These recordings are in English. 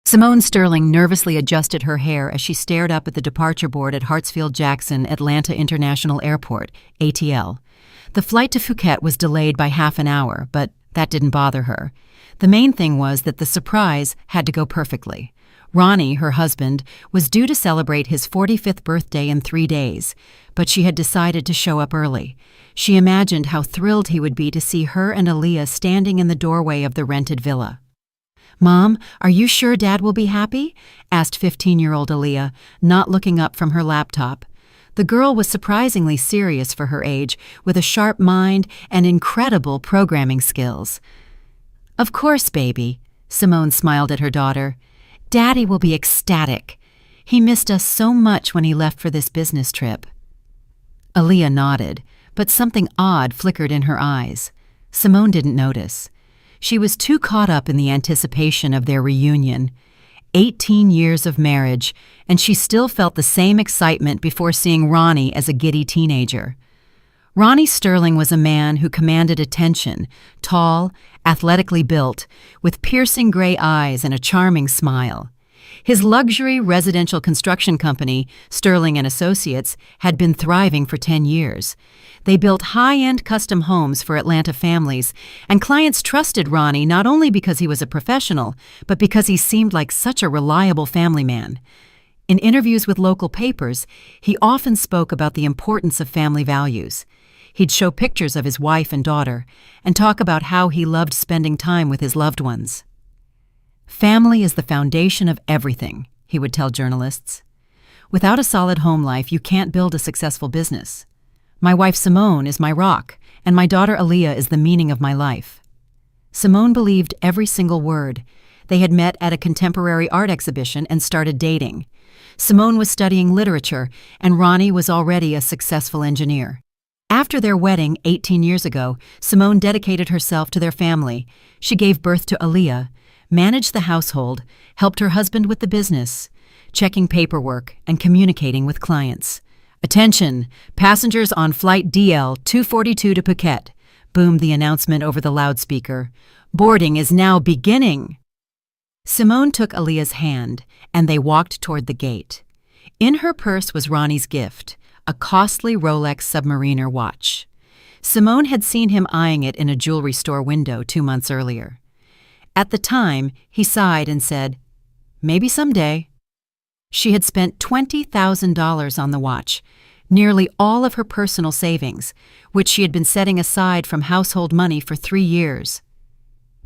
Simone Sterling nervously adjusted her hair as she stared up at the departure board at Hartsfield-Jackson Atlanta International Airport, ATL. The flight to Phuket was delayed by half an hour, but that didn't bother her. The main thing was that the surprise had to go perfectly. Ronnie, her husband, was due to celebrate his 45th birthday in 3 days, but she had decided to show up early. She imagined how thrilled he would be to see her and Aaliyah standing in the doorway of the rented villa. "Mom, are you sure Dad will be happy?" asked 15-year-old Aaliyah, not looking up from her laptop. The girl was surprisingly serious for her age, with a sharp mind and incredible programming skills. "Of course, baby," Simone smiled at her daughter. "Daddy will be ecstatic. He missed us so much when he left for this business trip." Aaliyah nodded, but something odd flickered in her eyes. Simone didn't notice. She was too caught up in the anticipation of their reunion. 18 years of marriage, and she still felt the same excitement before seeing Ronnie as a giddy teenager. Ronnie Sterling was a man who commanded attention, tall, athletically built, with piercing gray eyes and a charming smile. His luxury residential construction company, Sterling and Associates, had been thriving for 10 years. They built high-end custom homes for Atlanta families, and clients trusted Ronnie not only because he was a professional, but because he seemed like such a reliable family man. In interviews with local papers, he often spoke about the importance of family values. He'd show pictures of his wife and daughter, and talk about how he loved spending time with his loved ones. "Family is the foundation of everything," he would tell journalists. "Without a solid home life, you can't build a successful business. My wife Simone is my rock, and my daughter Aaliyah is the meaning of my life." Simone believed every single word. They had met at a contemporary art exhibition and started dating. Simone was studying literature, and Ronnie was already a successful engineer. After their wedding 18 years ago, Simone dedicated herself to their family. She gave birth to Aaliyah, managed the household, helped her husband with the business, checking paperwork and communicating with clients. "Attention! Passengers on flight DL 242 to Phuket," boomed the announcement over the loudspeaker. "Boarding is now beginning." Simone took Aaliyah's hand, and they walked toward the gate. In her purse was Ronnie's gift, a costly Rolex Submariner watch. Simone had seen him eyeing it in a jewelry store window 2 months earlier. At the time, he sighed and said, "Maybe someday." She had spent $20,000 on the watch, nearly all of her personal savings, which she had been setting aside from household money for 3 years.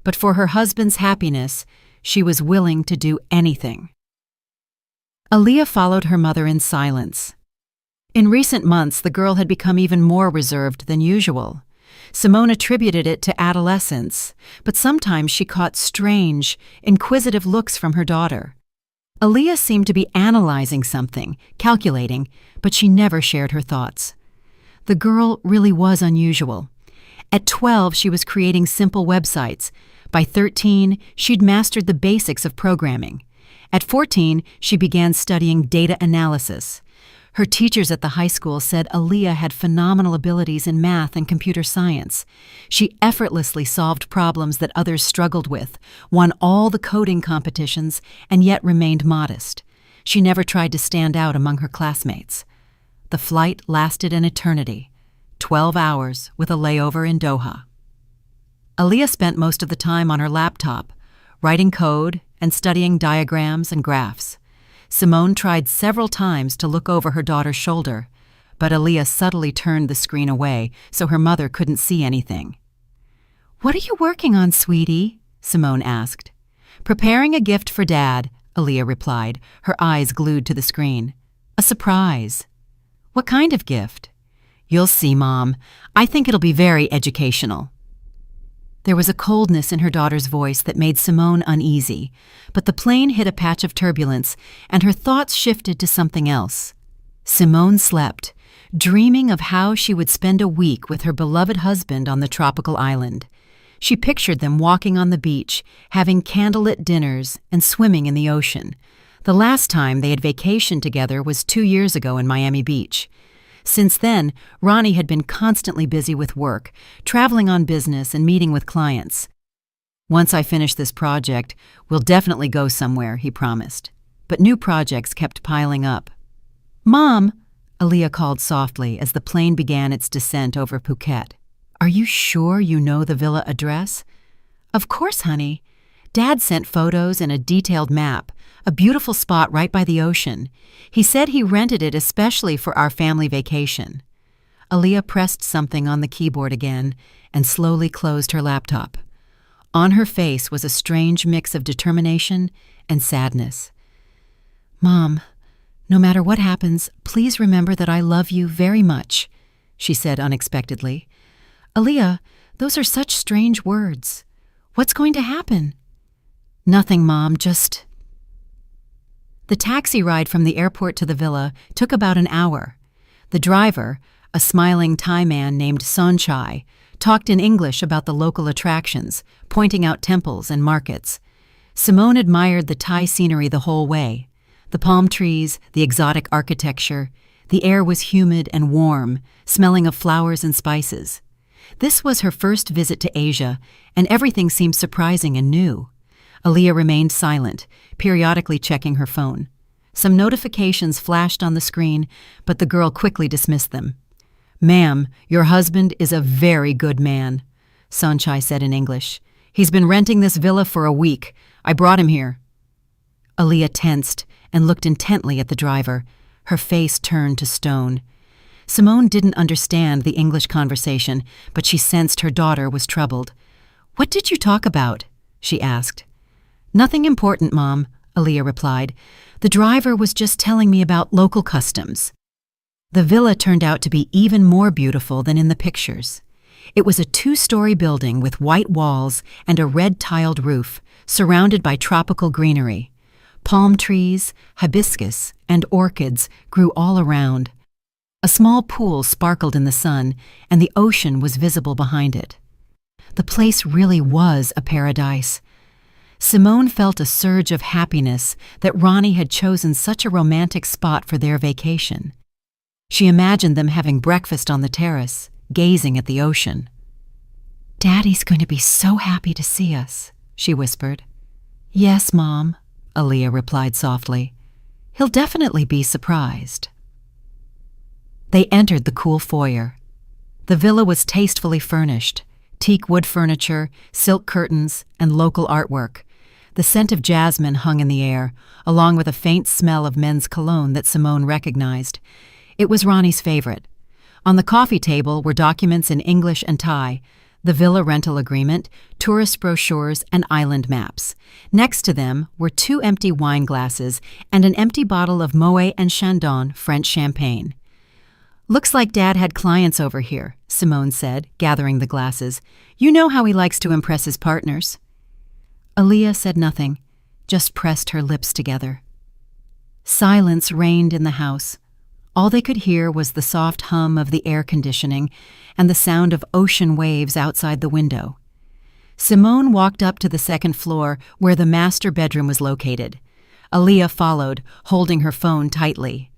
But for her husband's happiness, she was willing to do anything. Aaliyah followed her mother in silence. In recent months, the girl had become even more reserved than usual. Simone attributed it to adolescence, but sometimes she caught strange, inquisitive looks from her daughter. Aaliyah seemed to be analyzing something, calculating, but she never shared her thoughts. The girl really was unusual. At 12, she was creating simple websites. By 13, she'd mastered the basics of programming. At 14, she began studying data analysis. Her teachers at the high school said Aaliyah had phenomenal abilities in math and computer science. She effortlessly solved problems that others struggled with, won all the coding competitions, and yet remained modest. She never tried to stand out among her classmates. The flight lasted an eternity, 12 hours with a layover in Doha. Aaliyah spent most of the time on her laptop, writing code and studying diagrams and graphs. Simone tried several times to look over her daughter's shoulder, but Aaliyah subtly turned the screen away so her mother couldn't see anything. "What are you working on, sweetie?" Simone asked. "Preparing a gift for Dad," Aaliyah replied, her eyes glued to the screen. "A surprise." "What kind of gift?" "You'll see, Mom. I think it'll be very educational." There was a coldness in her daughter's voice that made Simone uneasy, but the plane hit a patch of turbulence, and her thoughts shifted to something else. Simone slept, dreaming of how she would spend a week with her beloved husband on the tropical island. She pictured them walking on the beach, having candlelit dinners, and swimming in the ocean. The last time they had vacationed together was 2 years ago in Miami Beach. Since then, Ronnie had been constantly busy with work, traveling on business and meeting with clients. Once I finish this project, we'll definitely go somewhere, he promised. But new projects kept piling up. Mom, Aaliyah called softly as the plane began its descent over Phuket. Are you sure you know the villa address? Of course, honey. Dad sent photos and a detailed map, a beautiful spot right by the ocean. He said he rented it especially for our family vacation. Aaliyah pressed something on the keyboard again and slowly closed her laptop. On her face was a strange mix of determination and sadness. Mom, no matter what happens, please remember that I love you very much, she said unexpectedly. Aaliyah, those are such strange words. What's going to happen? Nothing, Mom, just... The taxi ride from the airport to the villa took about an hour. The driver, a smiling Thai man named Sonchai, talked in English about the local attractions, pointing out temples and markets. Simone admired the Thai scenery the whole way. The palm trees, the exotic architecture. The air was humid and warm, smelling of flowers and spices. This was her first visit to Asia, and everything seemed surprising and new. Aaliyah remained silent, periodically checking her phone. Some notifications flashed on the screen, but the girl quickly dismissed them. Ma'am, your husband is a very good man, Sonchai said in English. He's been renting this villa for a week. I brought him here. Aaliyah tensed and looked intently at the driver. Her face turned to stone. Simone didn't understand the English conversation, but she sensed her daughter was troubled. What did you talk about? She asked. Nothing important, Mom, Aaliyah replied. The driver was just telling me about local customs. The villa turned out to be even more beautiful than in the pictures. It was a 2-story building with white walls and a red-tiled roof, surrounded by tropical greenery. Palm trees, hibiscus, and orchids grew all around. A small pool sparkled in the sun, and the ocean was visible behind it. The place really was a paradise. Simone felt a surge of happiness that Ronnie had chosen such a romantic spot for their vacation. She imagined them having breakfast on the terrace, gazing at the ocean. Daddy's going to be so happy to see us, she whispered. Yes, Mom, Aaliyah replied softly. He'll definitely be surprised. They entered the cool foyer. The villa was tastefully furnished, teak wood furniture, silk curtains, and local artwork. The scent of jasmine hung in the air, along with a faint smell of men's cologne that Simone recognized. It was Ronnie's favorite. On the coffee table were documents in English and Thai, the villa rental agreement, tourist brochures, and island maps. Next to them were 2 empty wine glasses and an empty bottle of Moet and Chandon French champagne. Looks like Dad had clients over here, Simone said, gathering the glasses. You know how he likes to impress his partners. Aaliyah said nothing, just pressed her lips together. Silence reigned in the house. All they could hear was the soft hum of the air conditioning and the sound of ocean waves outside the window. Simone walked up to the second floor where the master bedroom was located. Aaliyah followed, holding her phone tightly.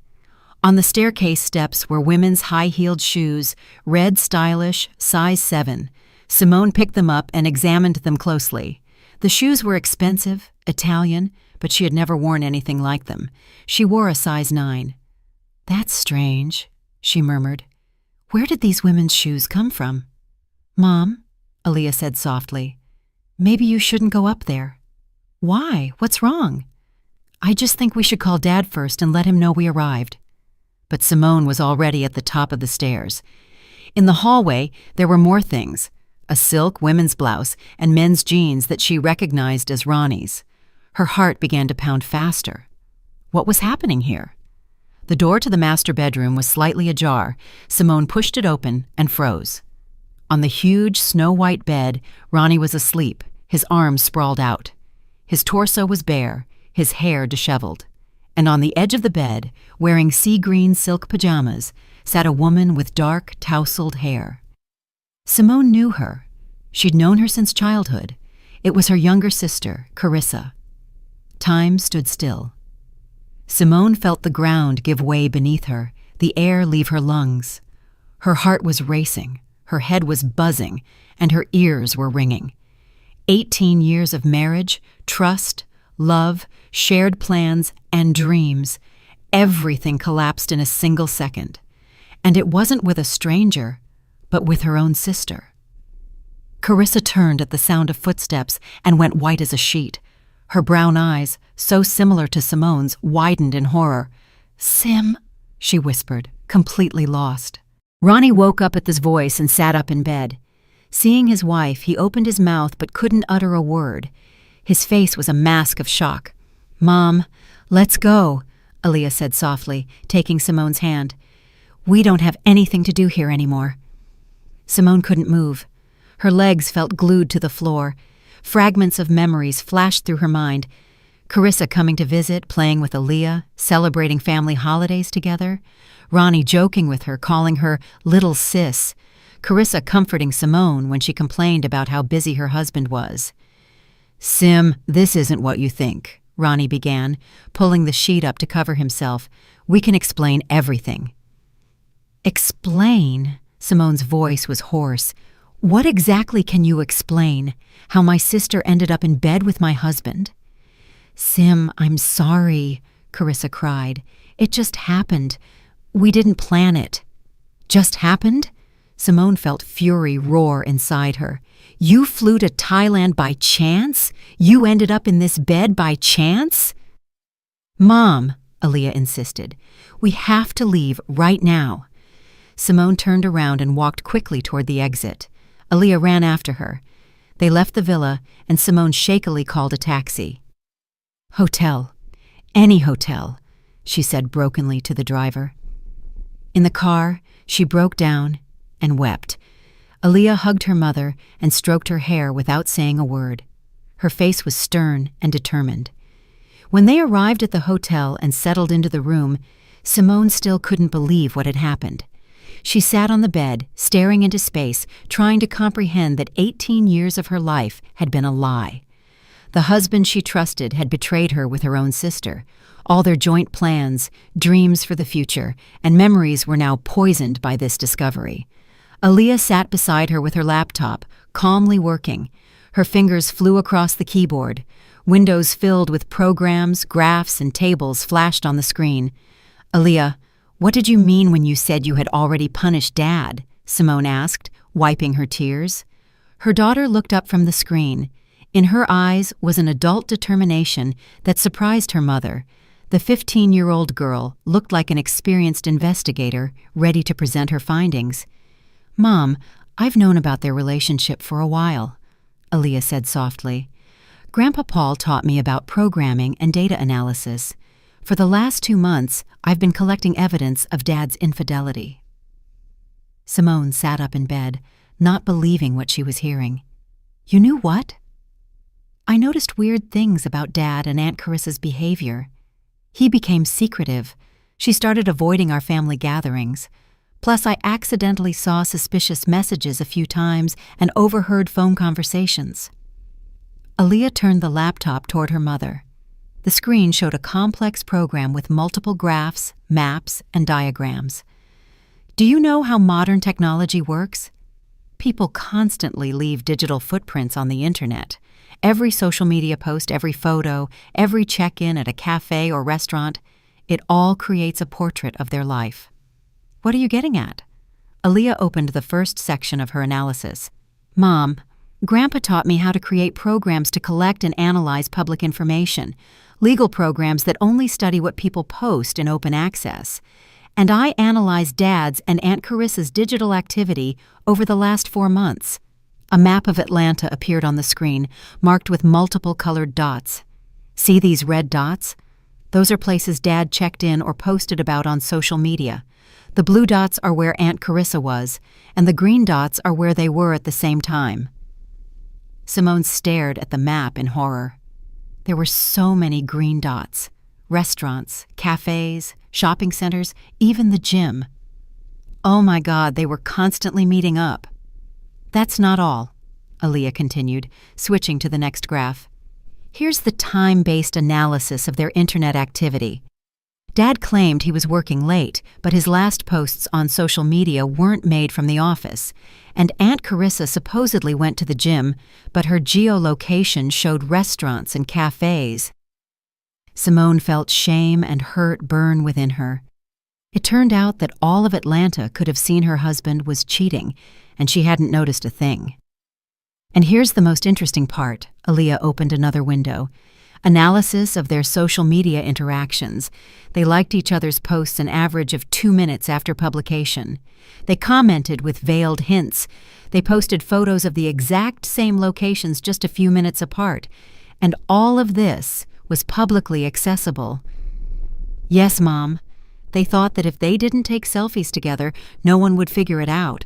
On the staircase steps were women's high-heeled shoes, red stylish, size 7. Simone picked them up and examined them closely. The shoes were expensive, Italian, but she had never worn anything like them. She wore a size 9. That's strange, she murmured. Where did these women's shoes come from? Mom, Aaliyah said softly, maybe you shouldn't go up there. Why? What's wrong? I just think we should call Dad first and let him know we arrived. But Simone was already at the top of the stairs. In the hallway, there were more things. A silk women's blouse and men's jeans that she recognized as Ronnie's. Her heart began to pound faster. What was happening here? The door to the master bedroom was slightly ajar. Simone pushed it open and froze. On the huge, snow-white bed, Ronnie was asleep, his arms sprawled out. His torso was bare, his hair disheveled. And on the edge of the bed, wearing sea-green silk pajamas, sat a woman with dark, tousled hair. Simone knew her. She'd known her since childhood. It was her younger sister, Carissa. Time stood still. Simone felt the ground give way beneath her, the air leave her lungs. Her heart was racing, her head was buzzing, and her ears were ringing. 18 years of marriage, trust, love, shared plans, and dreams. Everything collapsed in a single second. And it wasn't with a stranger, but with her own sister. Carissa turned at the sound of footsteps and went white as a sheet. Her brown eyes, so similar to Simone's, widened in horror. "Sim," she whispered, completely lost. Ronnie woke up at this voice and sat up in bed. Seeing his wife, he opened his mouth but couldn't utter a word. His face was a mask of shock. "Mom, let's go," Aaliyah said softly, taking Simone's hand. "We don't have anything to do here anymore." Simone couldn't move. Her legs felt glued to the floor. Fragments of memories flashed through her mind. Carissa coming to visit, playing with Aaliyah, celebrating family holidays together. Ronnie joking with her, calling her "little sis." Carissa comforting Simone when she complained about how busy her husband was. "Sim, this isn't what you think," Ronnie began, pulling the sheet up to cover himself. "We can explain everything." "Explain?" Simone's voice was hoarse. "What exactly can you explain? How my sister ended up in bed with my husband?" "Sim, I'm sorry," Carissa cried. "It just happened. We didn't plan it." "Just happened?" Simone felt fury roar inside her. "You flew to Thailand by chance? You ended up in this bed by chance?" "Mom," Aaliyah insisted, "we have to leave right now." Simone turned around and walked quickly toward the exit. Aaliyah ran after her. They left the villa, and Simone shakily called a taxi. "Hotel. Any hotel," she said brokenly to the driver. In the car, she broke down and wept. Aaliyah hugged her mother and stroked her hair without saying a word. Her face was stern and determined. When they arrived at the hotel and settled into the room, Simone still couldn't believe what had happened. She sat on the bed, staring into space, trying to comprehend that 18 years of her life had been a lie. The husband she trusted had betrayed her with her own sister. All their joint plans, dreams for the future, and memories were now poisoned by this discovery. Aaliyah sat beside her with her laptop, calmly working. Her fingers flew across the keyboard. Windows filled with programs, graphs, and tables flashed on the screen. "Aaliyah, what did you mean when you said you had already punished Dad?" Simone asked, wiping her tears. Her daughter looked up from the screen. In her eyes was an adult determination that surprised her mother. The 15-year-old girl looked like an experienced investigator, ready to present her findings. "Mom, I've known about their relationship for a while," Aaliyah said softly. "Grandpa Paul taught me about programming and data analysis. For the last 2 months, I've been collecting evidence of Dad's infidelity." Simone sat up in bed, not believing what she was hearing. "You knew what?" "I noticed weird things about Dad and Aunt Carissa's behavior. He became secretive. She started avoiding our family gatherings. Plus, I accidentally saw suspicious messages a few times and overheard phone conversations." Aaliyah turned the laptop toward her mother. The screen showed a complex program with multiple graphs, maps, and diagrams. "Do you know how modern technology works? People constantly leave digital footprints on the internet. Every social media post, every photo, every check-in at a cafe or restaurant, it all creates a portrait of their life." "What are you getting at?" Aaliyah opened the first section of her analysis. "Mom, Grandpa taught me how to create programs to collect and analyze public information, legal programs that only study what people post in open access. And I analyzed Dad's and Aunt Carissa's digital activity over the last 4 months. A map of Atlanta appeared on the screen, marked with multiple colored dots. "See these red dots? Those are places Dad checked in or posted about on social media. The blue dots are where Aunt Carissa was, and the green dots are where they were at the same time." Simone stared at the map in horror. There were so many green dots. Restaurants, cafes, shopping centers, even the gym. Oh my God, they were constantly meeting up. "That's not all," Aaliyah continued, switching to the next graph. "Here's the time-based analysis of their internet activity. Dad claimed he was working late, but his last posts on social media weren't made from the office, and Aunt Carissa supposedly went to the gym, but her geolocation showed restaurants and cafes. Simone felt shame and hurt burn within her. It turned out that all of Atlanta could have seen her husband was cheating, and she hadn't noticed a thing. And here's the most interesting part. Aaliyah opened another window. Analysis of their social media interactions. They liked each other's posts an average of 2 minutes after publication. They commented with veiled hints. They posted photos of the exact same locations just a few minutes apart. And all of this was publicly accessible. Yes, Mom. They thought that if they didn't take selfies together, no one would figure it out.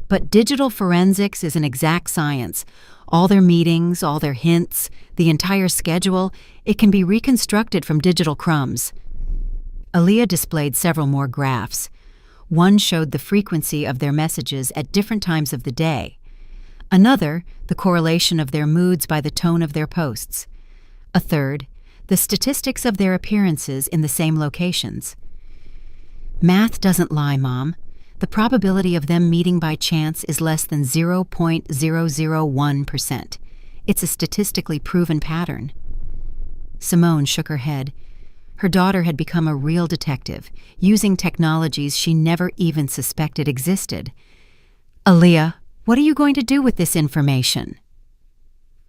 But digital forensics is an exact science. All their meetings, all their hints, the entire schedule, it can be reconstructed from digital crumbs. Aaliyah displayed several more graphs. One showed the frequency of their messages at different times of the day. Another, the correlation of their moods by the tone of their posts. A third, the statistics of their appearances in the same locations. Math doesn't lie, Mom. The probability of them meeting by chance is less than 0.001%. It's a statistically proven pattern. Simone shook her head. Her daughter had become a real detective, using technologies she never even suspected existed. Aaliyah, what are you going to do with this information?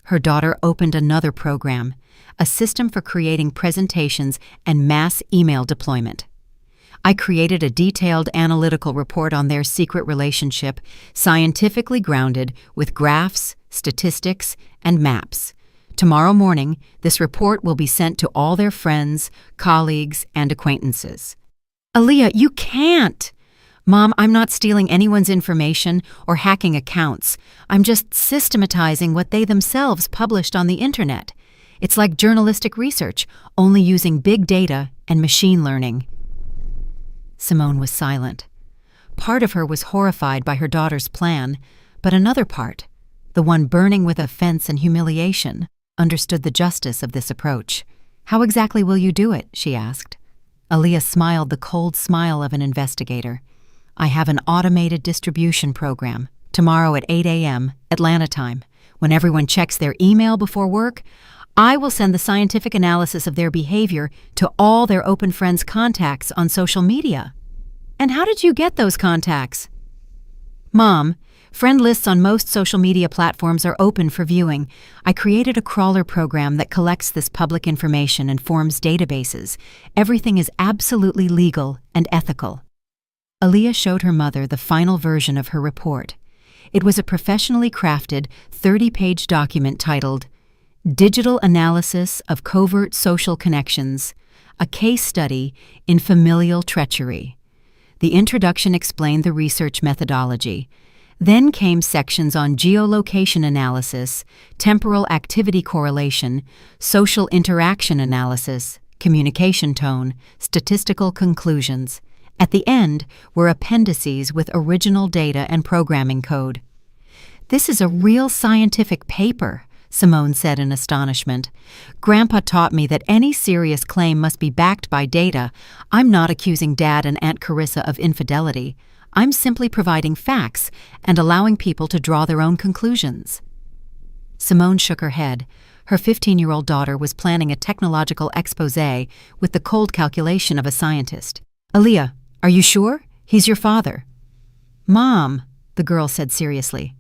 Her daughter opened another program, a system for creating presentations and mass email deployment. I created a detailed analytical report on their secret relationship, scientifically grounded with graphs, statistics, and maps. Tomorrow morning, this report will be sent to all their friends, colleagues, and acquaintances. Aaliyah, you can't! Mom, I'm not stealing anyone's information or hacking accounts. I'm just systematizing what they themselves published on the internet. It's like journalistic research, only using big data and machine learning. Simone was silent. Part of her was horrified by her daughter's plan, but another part, the one burning with offense and humiliation, understood the justice of this approach. How exactly will you do it? She asked. Aaliyah smiled the cold smile of an investigator. I have an automated distribution program, tomorrow at 8 a.m., Atlanta time. When everyone checks their email before work, I will send the scientific analysis of their behavior to all their open friends' contacts on social media. And how did you get those contacts? Mom, friend lists on most social media platforms are open for viewing. I created a crawler program that collects this public information and forms databases. Everything is absolutely legal and ethical. Aaliyah showed her mother the final version of her report. It was a professionally crafted 30-page document titled Digital Analysis of Covert Social Connections, a Case Study in Familial Treachery. The introduction explained the research methodology. Then came sections on geolocation analysis, temporal activity correlation, social interaction analysis, communication tone, statistical conclusions. At the end were appendices with original data and programming code. This is a real scientific paper, Simone said in astonishment. Grandpa taught me that any serious claim must be backed by data. I'm not accusing Dad and Aunt Carissa of infidelity. I'm simply providing facts and allowing people to draw their own conclusions. Simone shook her head. Her 15-year-old daughter was planning a technological exposé with the cold calculation of a scientist. Aaliyah, are you sure? He's your father. Mom, the girl said seriously.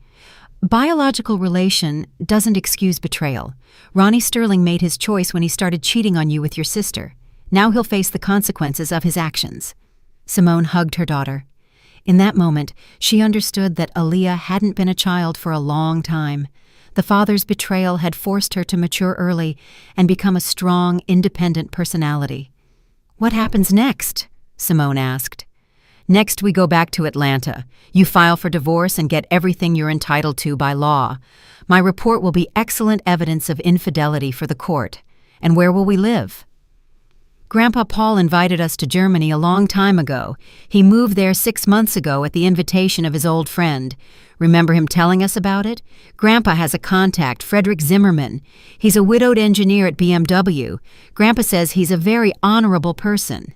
Biological relation doesn't excuse betrayal. Ronnie Sterling made his choice when he started cheating on you with your sister. Now he'll face the consequences of his actions. Simone hugged her daughter. In that moment, she understood that Aaliyah hadn't been a child for a long time. The father's betrayal had forced her to mature early and become a strong, independent personality. What happens next? Simone asked. Next, we go back to Atlanta. You file for divorce and get everything you're entitled to by law. My report will be excellent evidence of infidelity for the court. And where will we live? Grandpa Paul invited us to Germany a long time ago. He moved there 6 months ago at the invitation of his old friend. Remember him telling us about it? Grandpa has a contact, Frederick Zimmerman. He's a widowed engineer at BMW. Grandpa says he's a very honorable person.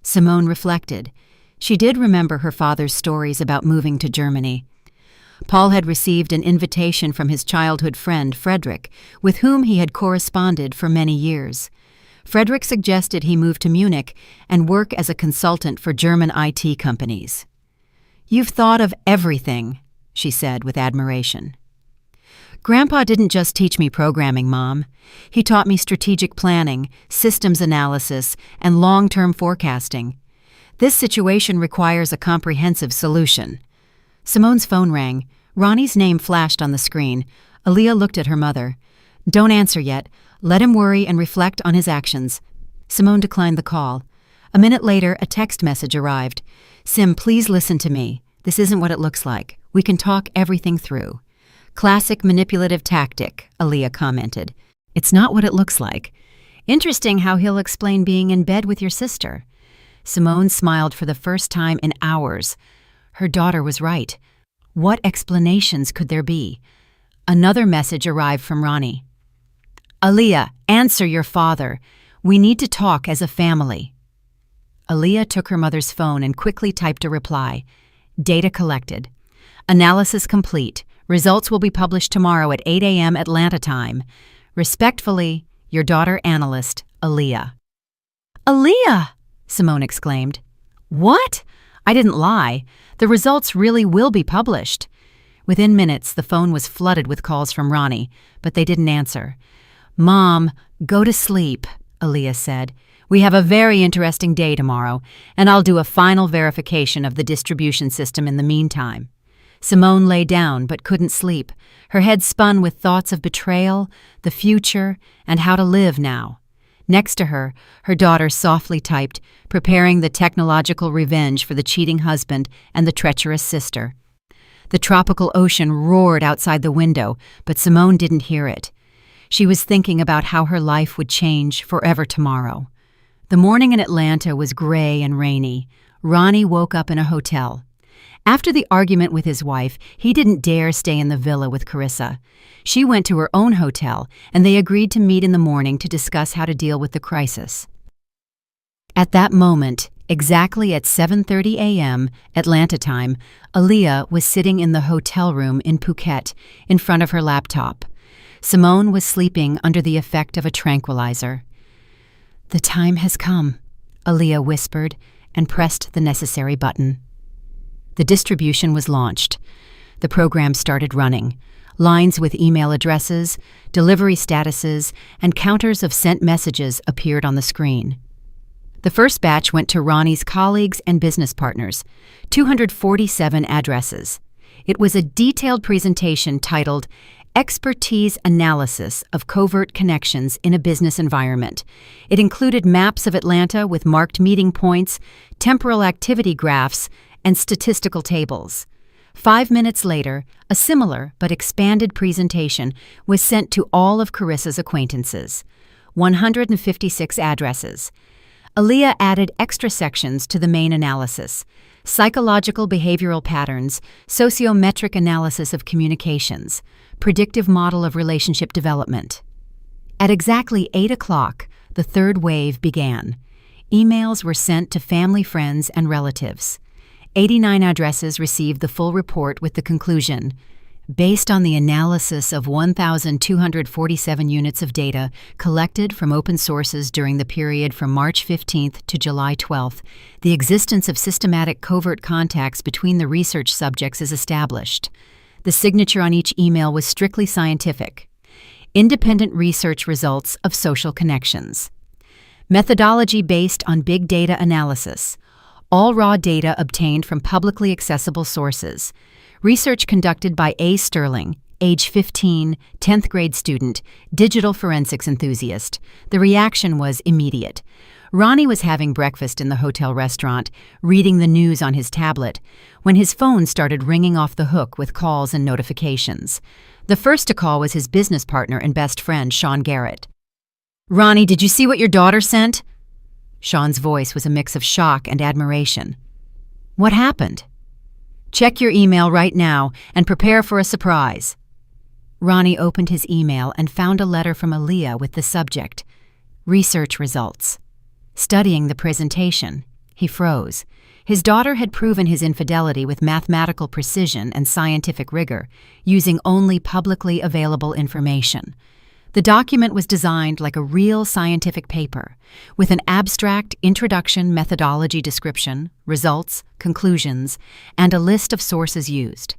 Simone reflected. She did remember her father's stories about moving to Germany. Paul had received an invitation from his childhood friend, Frederick, with whom he had corresponded for many years. Frederick suggested he move to Munich and work as a consultant for German IT companies. "You've thought of everything," she said with admiration. "Grandpa didn't just teach me programming, Mom. He taught me strategic planning, systems analysis, and long-term forecasting. This situation requires a comprehensive solution." Simone's phone rang. Ronnie's name flashed on the screen. Aaliyah looked at her mother. "Don't answer yet. Let him worry and reflect on his actions." Simone declined the call. A minute later, a text message arrived. "Sim, please listen to me. This isn't what it looks like. We can talk everything through." "Classic manipulative tactic," Aaliyah commented. "It's not what it looks like. Interesting how he'll explain being in bed with your sister." Simone smiled for the first time in hours. Her daughter was right. What explanations could there be? Another message arrived from Ronnie. "Aaliyah, answer your father. We need to talk as a family." Aaliyah took her mother's phone and quickly typed a reply. "Data collected. Analysis complete. Results will be published tomorrow at 8 a.m. Atlanta time. Respectfully, your daughter analyst, Aaliyah." "Aaliyah!" Simone exclaimed. "What? I didn't lie. The results really will be published." Within minutes, the phone was flooded with calls from Ronnie, but they didn't answer. "Mom, go to sleep," Aaliyah said. "We have a very interesting day tomorrow, and I'll do a final verification of the distribution system in the meantime." Simone lay down but couldn't sleep. Her head spun with thoughts of betrayal, the future, and how to live now. Next to her, her daughter softly typed, preparing the technological revenge for the cheating husband and the treacherous sister. The tropical ocean roared outside the window, but Simone didn't hear it. She was thinking about how her life would change forever tomorrow. The morning in Atlanta was gray and rainy. Ronnie woke up in a hotel. After the argument with his wife, he didn't dare stay in the villa with Carissa. She went to her own hotel, and they agreed to meet in the morning to discuss how to deal with the crisis. At that moment, exactly at 7:30 a.m. Atlanta time, Aaliyah was sitting in the hotel room in Phuket, in front of her laptop. Simone was sleeping under the effect of a tranquilizer. "The time has come," Aaliyah whispered and pressed the necessary button. The distribution was launched. The program started running. Lines with email addresses, delivery statuses, and counters of sent messages appeared on the screen. The first batch went to Ronnie's colleagues and business partners, 247 addresses. It was a detailed presentation titled Expertise Analysis of Covert Connections in a Business Environment. It included maps of Atlanta with marked meeting points, temporal activity graphs, and statistical tables. 5 minutes later, a similar but expanded presentation was sent to all of Carissa's acquaintances, 156 addresses. Aaliyah added extra sections to the main analysis: psychological behavioral patterns, sociometric analysis of communications, predictive model of relationship development. At exactly 8 o'clock, the third wave began. Emails were sent to family, friends, and relatives. 89 addresses received the full report with the conclusion: based on the analysis of 1,247 units of data collected from open sources during the period from March 15th to July 12th, the existence of systematic covert contacts between the research subjects is established. The signature on each email was strictly scientific. Independent research results of social connections. Methodology based on big data analysis. All raw data obtained from publicly accessible sources. Research conducted by A. Sterling, age 15, 10th grade student, digital forensics enthusiast. The reaction was immediate. Ronnie was having breakfast in the hotel restaurant, reading the news on his tablet, when his phone started ringing off the hook with calls and notifications. The first to call was his business partner and best friend, Sean Garrett. "Ronnie, did you see what your daughter sent?" Sean's voice was a mix of shock and admiration. "What happened?" "Check your email right now and prepare for a surprise." Ronnie opened his email and found a letter from Aaliyah with the subject, Research Results. Studying the presentation, He froze. His daughter had proven his infidelity with mathematical precision and scientific rigor, using only publicly available information. The document was designed like a real scientific paper, with an abstract introduction methodology description, results, conclusions, and a list of sources used.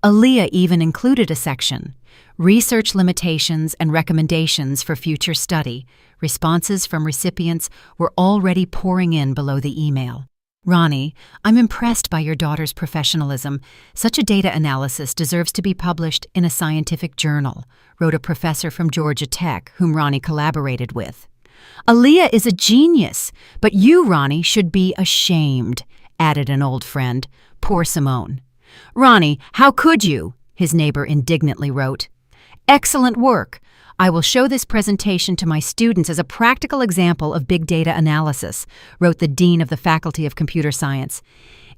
Aaliyah even included a section, research limitations and recommendations for future study. Responses from recipients were already pouring in below the email. Ronnie, I'm impressed by your daughter's professionalism. Such a data analysis deserves to be published in a scientific journal, wrote a professor from Georgia Tech whom Ronnie collaborated with. Aaliyah is a genius, but you, Ronnie, should be ashamed, added an old friend. Poor Simone. Ronnie, how could you? His neighbor indignantly wrote. Excellent work. I will show this presentation to my students as a practical example of big data analysis, wrote the dean of the Faculty of Computer Science.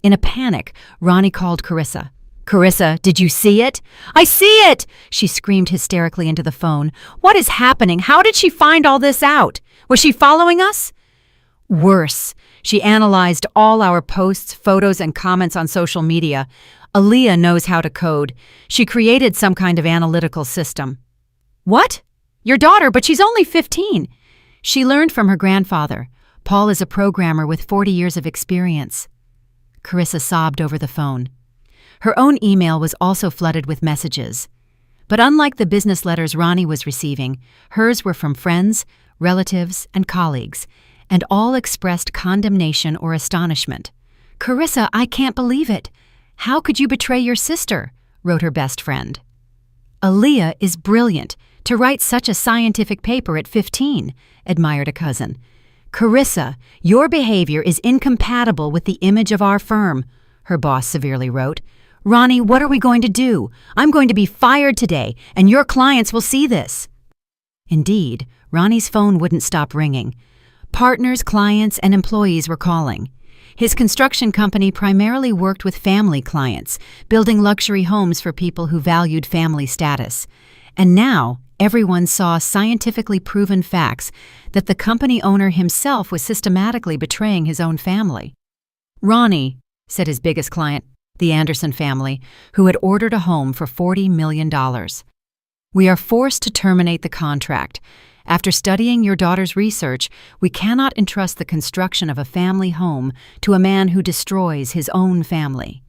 In a panic, Ronnie called Carissa. Carissa, did you see it? I see it! She screamed hysterically into the phone. What is happening? How did she find all this out? Was she following us? Worse. She analyzed all our posts, photos, and comments on social media. Aaliyah knows how to code. She created some kind of analytical system. What? Your daughter, but she's only 15. She learned from her grandfather. Paul is a programmer with 40 years of experience. Carissa sobbed over the phone. Her own email was also flooded with messages. But unlike the business letters Ronnie was receiving, hers were from friends, relatives, and colleagues, and all expressed condemnation or astonishment. Carissa, I can't believe it. How could you betray your sister? Wrote her best friend. Aaliyah is brilliant to write such a scientific paper at 15, admired a cousin. Carissa, your behavior is incompatible with the image of our firm, her boss severely wrote. Ronnie, what are we going to do? I'm going to be fired today, and your clients will see this. Indeed, Ronnie's phone wouldn't stop ringing. Partners, clients, and employees were calling. His construction company primarily worked with family clients, building luxury homes for people who valued family status. And now, everyone saw scientifically proven facts that the company owner himself was systematically betraying his own family. Ronnie, said his biggest client, the Anderson family, who had ordered a home for $40 million. We are forced to terminate the contract. After studying your daughter's research, we cannot entrust the construction of a family home to a man who destroys his own family.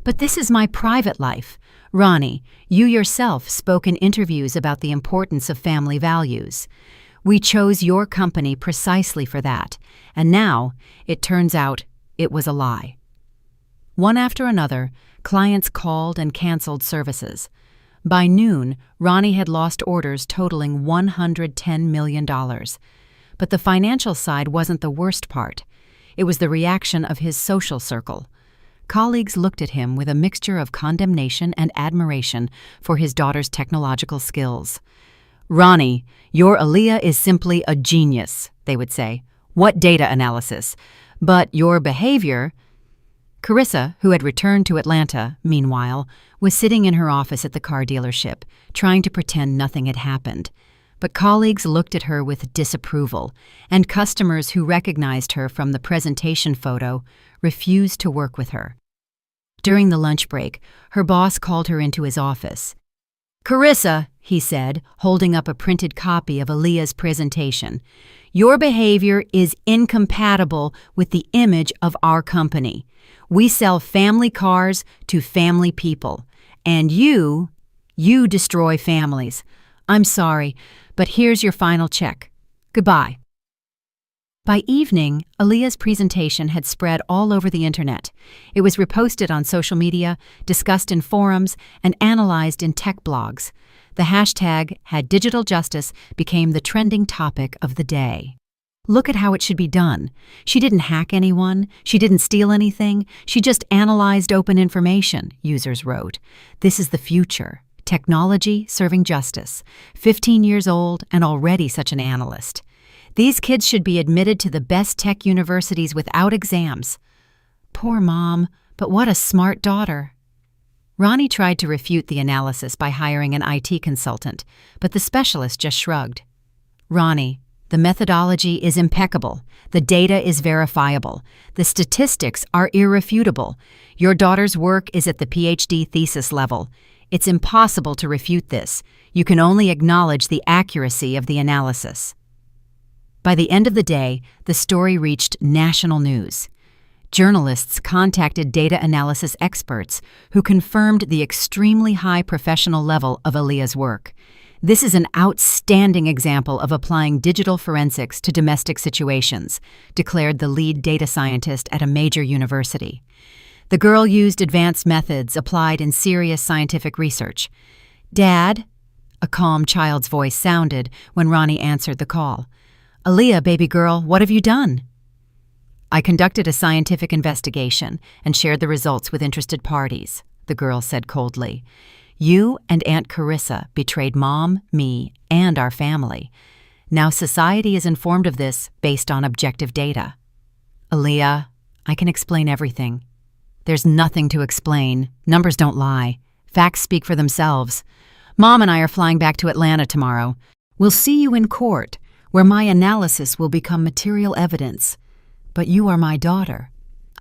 But this is my private life. Ronnie, you yourself spoke in interviews about the importance of family values. We chose your company precisely for that, and now it turns out it was a lie. One after another, clients called and canceled services. By noon, Ronnie had lost orders totaling $110 million. But the financial side wasn't the worst part. It was the reaction of his social circle. Colleagues looked at him with a mixture of condemnation and admiration for his daughter's technological skills. Ronnie, your Aaliyah is simply a genius, they would say. What data analysis? But your behavior... Carissa, who had returned to Atlanta, meanwhile, was sitting in her office at the car dealership, trying to pretend nothing had happened. But colleagues looked at her with disapproval, and customers who recognized her from the presentation photo refused to work with her. During the lunch break, her boss called her into his office. Carissa, he said, holding up a printed copy of Aaliyah's presentation, your behavior is incompatible with the image of our company. We sell family cars to family people, and you destroy families. I'm sorry, but here's your final check. Goodbye. By evening, Aaliyah's presentation had spread all over the internet. It was reposted on social media, discussed in forums, and analyzed in tech blogs. The hashtag #HadDigitalJustice became the trending topic of the day. Look at how it should be done. She didn't hack anyone. She didn't steal anything. She just analyzed open information, users wrote. This is the future. Technology serving justice. 15 years old and already such an analyst. These kids should be admitted to the best tech universities without exams. Poor mom, but what a smart daughter. Ronnie tried to refute the analysis by hiring an IT consultant, but the specialist just shrugged. Ronnie, The methodology is impeccable. The data is verifiable. The statistics are irrefutable. Your daughter's work is at the PhD thesis level. It's impossible to refute this. You can only acknowledge the accuracy of the analysis. By the end of the day, the story reached national news. Journalists contacted data analysis experts who confirmed the extremely high professional level of Aaliyah's work. This is an outstanding example of applying digital forensics to domestic situations, declared the lead data scientist at a major university. The girl used advanced methods applied in serious scientific research. "Dad?" a calm child's voice sounded when Ronnie answered the call. "Aaliyah, baby girl, what have you done?" "I conducted a scientific investigation and shared the results with interested parties," the girl said coldly. "You and Aunt Carissa betrayed Mom, me, and our family. Now society is informed of this based on objective data." "Aaliyah, I can explain everything." "There's nothing to explain. Numbers don't lie. Facts speak for themselves. Mom and I are flying back to Atlanta tomorrow. We'll see you in court, where my analysis will become material evidence. But you are my daughter.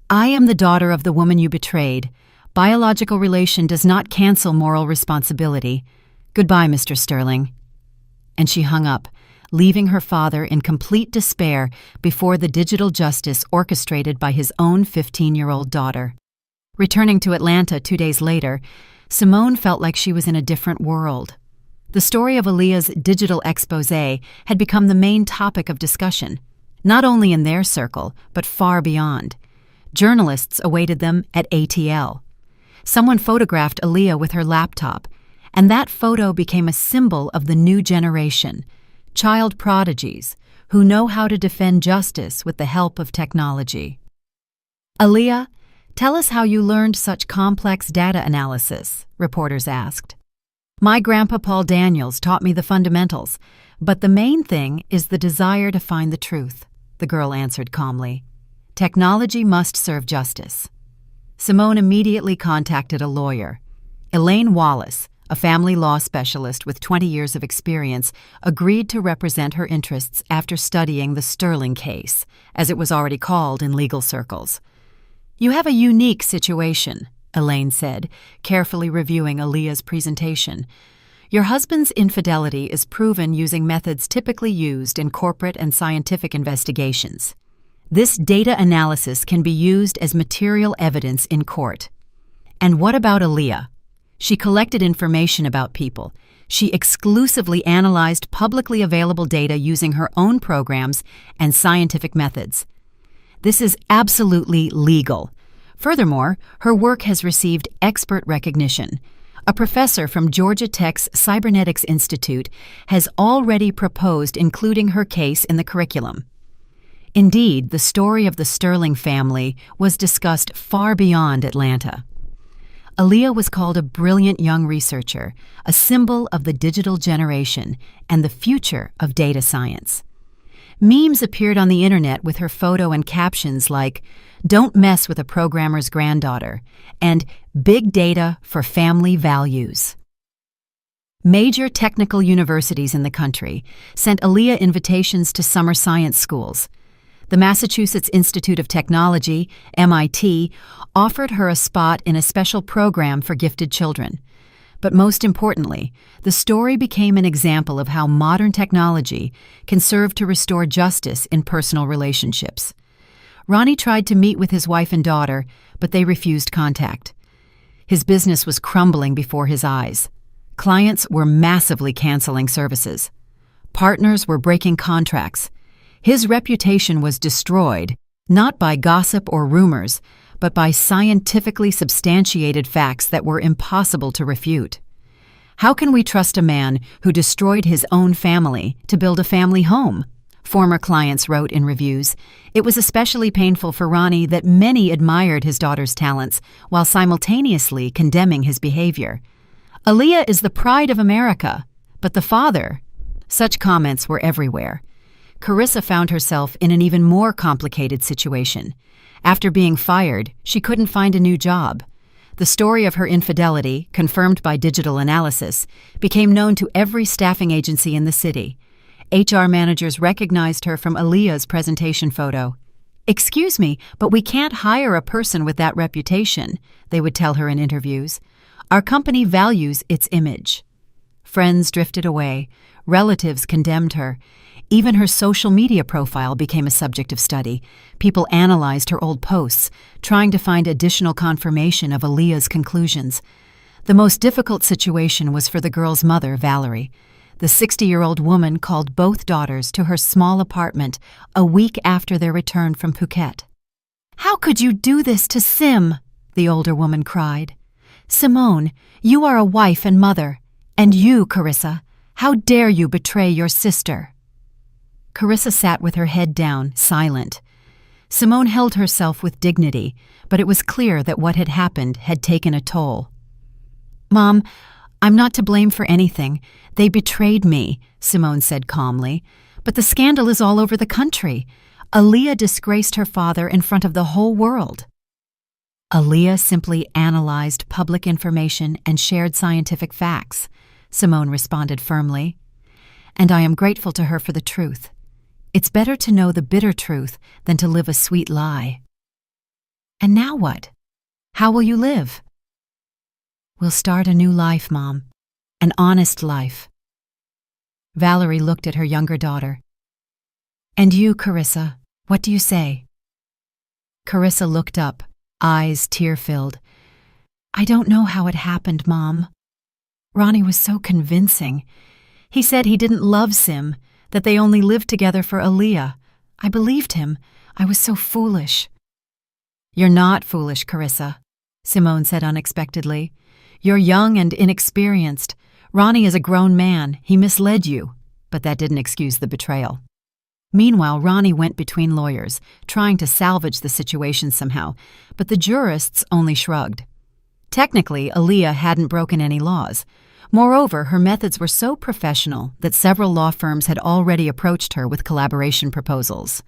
I am the daughter of the woman you betrayed. Biological relation does not cancel moral responsibility. Goodbye, Mr. Sterling." And she hung up, leaving her father in complete despair before the digital justice orchestrated by his own 15-year-old daughter. Returning to Atlanta 2 days later, Simone felt like she was in a different world. The story of Aaliyah's digital exposé had become the main topic of discussion, not only in their circle, but far beyond. Journalists awaited them at ATL. Someone photographed Aaliyah with her laptop, and that photo became a symbol of the new generation, child prodigies who know how to defend justice with the help of technology. "Aaliyah, tell us how you learned such complex data analysis," reporters asked. "My grandpa Paul Daniels taught me the fundamentals, but the main thing is the desire to find the truth," the girl answered calmly. "Technology must serve justice." Simone immediately contacted a lawyer. Elaine Wallace, a family law specialist with 20 years of experience, agreed to represent her interests after studying the Sterling case, as it was already called in legal circles. "You have a unique situation," Elaine said, carefully reviewing Aaliyah's presentation. "Your husband's infidelity is proven using methods typically used in corporate and scientific investigations. This data analysis can be used as material evidence in court. And what about Aaliyah? She collected information about people. She exclusively analyzed publicly available data using her own programs and scientific methods. This is absolutely legal. Furthermore, her work has received expert recognition. A professor from Georgia Tech's Cybernetics Institute has already proposed including her case in the curriculum." Indeed, the story of the Sterling family was discussed far beyond Atlanta. Aaliyah was called a brilliant young researcher, a symbol of the digital generation and the future of data science. Memes appeared on the internet with her photo and captions like, "Don't mess with a programmer's granddaughter," and "Big data for family values." Major technical universities in the country sent Aaliyah invitations to summer science schools. The Massachusetts Institute of Technology, MIT, offered her a spot in a special program for gifted children. But most importantly, the story became an example of how modern technology can serve to restore justice in personal relationships. Ronnie tried to meet with his wife and daughter, but they refused contact. His business was crumbling before his eyes. Clients were massively canceling services. Partners were breaking contracts. His reputation was destroyed, not by gossip or rumors, but by scientifically substantiated facts that were impossible to refute. How can we trust a man who destroyed his own family to build a family home? Former clients wrote in reviews. It was especially painful for Ronnie that many admired his daughter's talents while simultaneously condemning his behavior. "Aaliyah is the pride of America, but the father..." Such comments were everywhere. Carissa found herself in an even more complicated situation. After being fired, she couldn't find a new job. The story of her infidelity, confirmed by digital analysis, became known to every staffing agency in the city. HR managers recognized her from Aaliyah's presentation photo. "Excuse me, but we can't hire a person with that reputation," they would tell her in interviews. "Our company values its image." Friends drifted away. Relatives condemned her. Even her social media profile became a subject of study. People analyzed her old posts, trying to find additional confirmation of Aaliyah's conclusions. The most difficult situation was for the girl's mother, Valerie. The 60-year-old woman called both daughters to her small apartment a week after their return from Phuket. "How could you do this to Sim?" the older woman cried. "Simone, you are a wife and mother. And you, Carissa, how dare you betray your sister?" Carissa sat with her head down, silent. Simone held herself with dignity, but it was clear that what had happened had taken a toll. "Mom, I'm not to blame for anything. They betrayed me," Simone said calmly. "But the scandal is all over the country. Aaliyah disgraced her father in front of the whole world." "Aaliyah simply analyzed public information and shared scientific facts," Simone responded firmly. "And I am grateful to her for the truth. It's better to know the bitter truth than to live a sweet lie." "And now what? How will you live?" "We'll start a new life, Mom. An honest life." Valerie looked at her younger daughter. "And you, Carissa, what do you say?" Carissa looked up, eyes tear-filled. "I don't know how it happened, Mom. Ronnie was so convincing. He said he didn't love Sim, that they only lived together for Aaliyah. I believed him. I was so foolish." "You're not foolish, Carissa," Simone said unexpectedly. "You're young and inexperienced. Ronnie is a grown man. He misled you, but that didn't excuse the betrayal." Meanwhile, Ronnie went between lawyers, trying to salvage the situation somehow, but the jurists only shrugged. Technically, Aaliyah hadn't broken any laws. Moreover, her methods were so professional that several law firms had already approached her with collaboration proposals.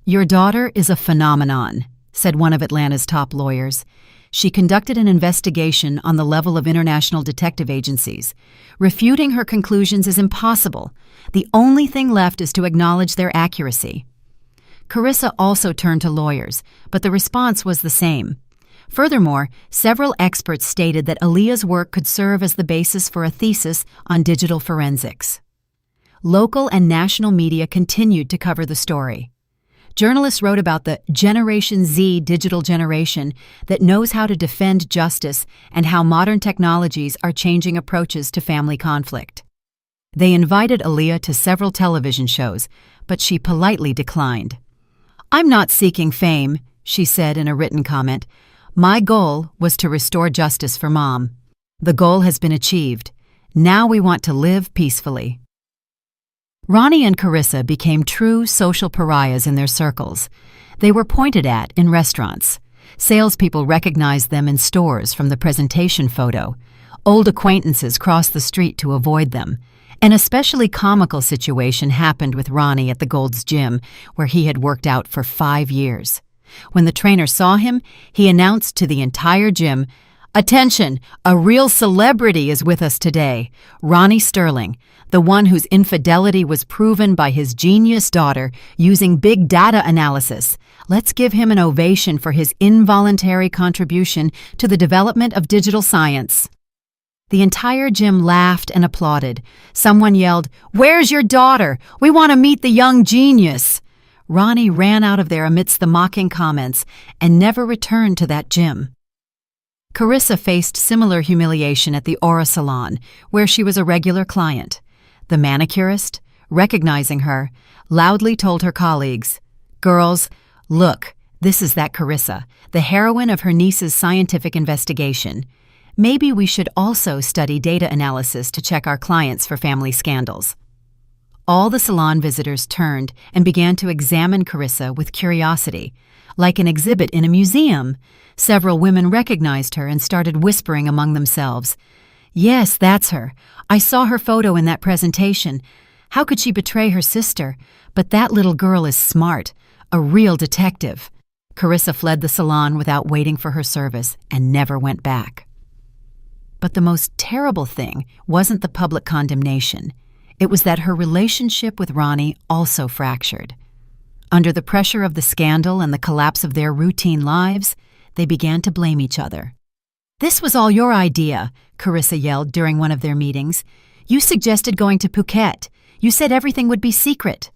"Your daughter is a phenomenon," said one of Atlanta's top lawyers. "She conducted an investigation on the level of international detective agencies. Refuting her conclusions is impossible. The only thing left is to acknowledge their accuracy." Carissa also turned to lawyers, but the response was the same. Furthermore, several experts stated that Aaliyah's work could serve as the basis for a thesis on digital forensics. Local and national media continued to cover the story. Journalists wrote about the Generation Z digital generation that knows how to defend justice and how modern technologies are changing approaches to family conflict. They invited Aaliyah to several television shows, but she politely declined. "I'm not seeking fame," she said in a written comment. "My goal was to restore justice for Mom. The goal has been achieved. Now we want to live peacefully." Ronnie and Carissa became true social pariahs in their circles. They were pointed at in restaurants. Salespeople recognized them in stores from the presentation photo. Old acquaintances crossed the street to avoid them. An especially comical situation happened with Ronnie at the Gold's Gym, where he had worked out for 5 years. When the trainer saw him, he announced to the entire gym, "Attention, a real celebrity is with us today, Ronnie Sterling, the one whose infidelity was proven by his genius daughter using big data analysis. Let's give him an ovation for his involuntary contribution to the development of digital science." The entire gym laughed and applauded. Someone yelled, "Where's your daughter? We want to meet the young genius." Ronnie ran out of there amidst the mocking comments and never returned to that gym. Carissa faced similar humiliation at the Aura Salon, where she was a regular client. The manicurist, recognizing her, loudly told her colleagues, "Girls, look, this is that Carissa, the heroine of her niece's scientific investigation. Maybe we should also study data analysis to check our clients for family scandals." All the salon visitors turned and began to examine Carissa with curiosity. Like an exhibit in a museum, several women recognized her and started whispering among themselves, "Yes, that's her. I saw her photo in that presentation. How could she betray her sister? But that little girl is smart, a real detective." Carissa fled the salon without waiting for her service and never went back. But the most terrible thing wasn't the public condemnation. It was that her relationship with Ronnie also fractured. Under the pressure of the scandal and the collapse of their routine lives, they began to blame each other. "This was all your idea," Carissa yelled during one of their meetings. "You suggested going to Phuket. You said everything would be secret."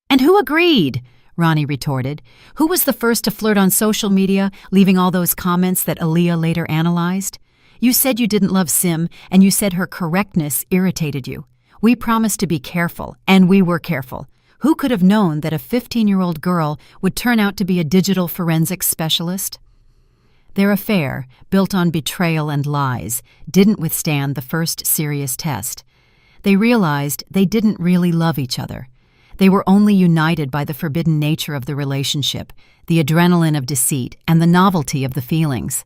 "And who agreed?" Ronnie retorted. "Who was the first to flirt on social media, leaving all those comments that Aaliyah later analyzed? You said you didn't love Sim, and you said her correctness irritated you. We promised to be careful, and we were careful. Who could have known that a 15-year-old girl would turn out to be a digital forensics specialist?" Their affair, built on betrayal and lies, didn't withstand the first serious test. They realized they didn't really love each other. They were only united by the forbidden nature of the relationship, the adrenaline of deceit, and the novelty of the feelings.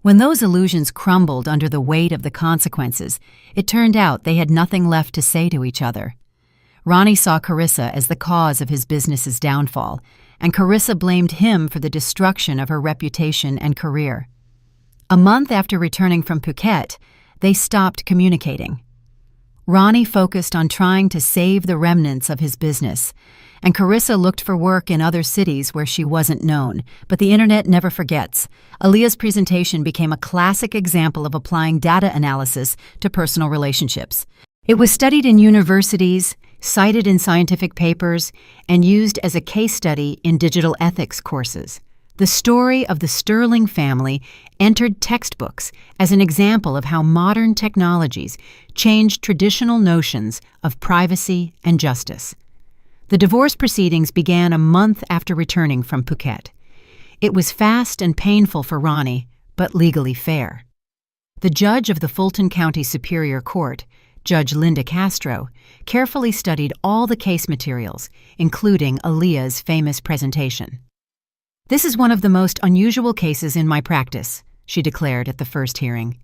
When those illusions crumbled under the weight of the consequences, it turned out they had nothing left to say to each other. Ronnie saw Carissa as the cause of his business's downfall, and Carissa blamed him for the destruction of her reputation and career. A month after returning from Phuket, they stopped communicating. Ronnie focused on trying to save the remnants of his business, and Carissa looked for work in other cities where she wasn't known. But the internet never forgets. Aaliyah's presentation became a classic example of applying data analysis to personal relationships. It was studied in universities, cited in scientific papers, and used as a case study in digital ethics courses. The story of the Sterling family entered textbooks as an example of how modern technologies changed traditional notions of privacy and justice. The divorce proceedings began a month after returning from Phuket. It was fast and painful for Ronnie, but legally fair. The judge of the Fulton County Superior Court, Judge Linda Castro, carefully studied all the case materials, including Aaliyah's famous presentation. "This is one of the most unusual cases in my practice," she declared at the first hearing.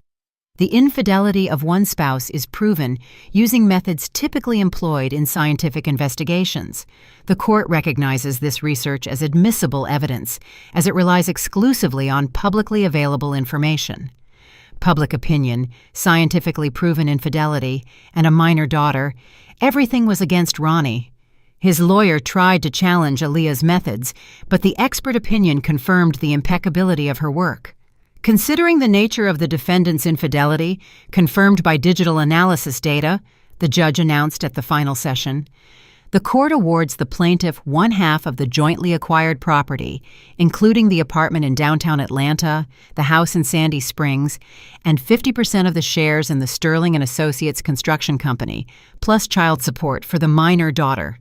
"The infidelity of one spouse is proven using methods typically employed in scientific investigations. The court recognizes this research as admissible evidence, as it relies exclusively on publicly available information. Public opinion, scientifically proven infidelity, and a minor daughter, everything was against Ronnie. His lawyer tried to challenge Aaliyah's methods, but the expert opinion confirmed the impeccability of her work. Considering the nature of the defendant's infidelity, confirmed by digital analysis data," the judge announced at the final session, "the court awards the plaintiff one-half of the jointly acquired property, including the apartment in downtown Atlanta, the house in Sandy Springs, and 50% of the shares in the Sterling and Associates Construction Company, plus child support for the minor daughter."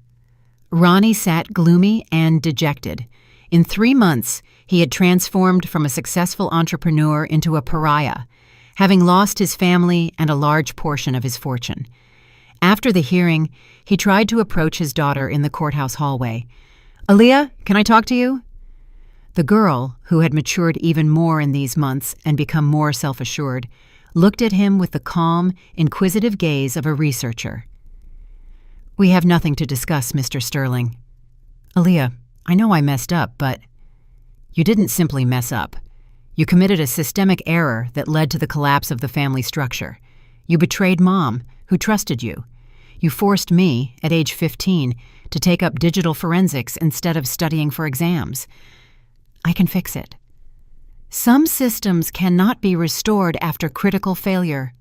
Ronnie sat gloomy and dejected. In 3 months, he had transformed from a successful entrepreneur into a pariah, having lost his family and a large portion of his fortune. After the hearing, he tried to approach his daughter in the courthouse hallway. "Aaliyah, can I talk to you?" The girl, who had matured even more in these months and become more self-assured, looked at him with the calm, inquisitive gaze of a researcher. "We have nothing to discuss, Mr. Sterling." "Aaliyah, I know I messed up, but—" "You didn't simply mess up. You committed a systemic error that led to the collapse of the family structure. You betrayed Mom, who trusted you. You forced me, at age 15, to take up digital forensics instead of studying for exams. I can fix it." "Some systems cannot be restored after critical failure,"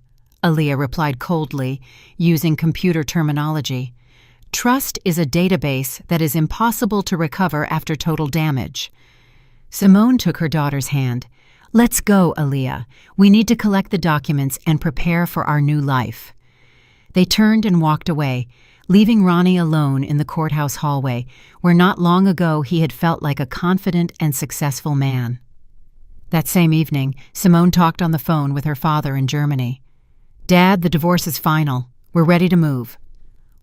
Aaliyah replied coldly, using computer terminology. "Trust is a database that is impossible to recover after total damage." Simone took her daughter's hand. "Let's go, Aaliyah. We need to collect the documents and prepare for our new life." They turned and walked away, leaving Ronnie alone in the courthouse hallway, where not long ago he had felt like a confident and successful man. That same evening, Simone talked on the phone with her father in Germany. "Dad, the divorce is final. We're ready to move."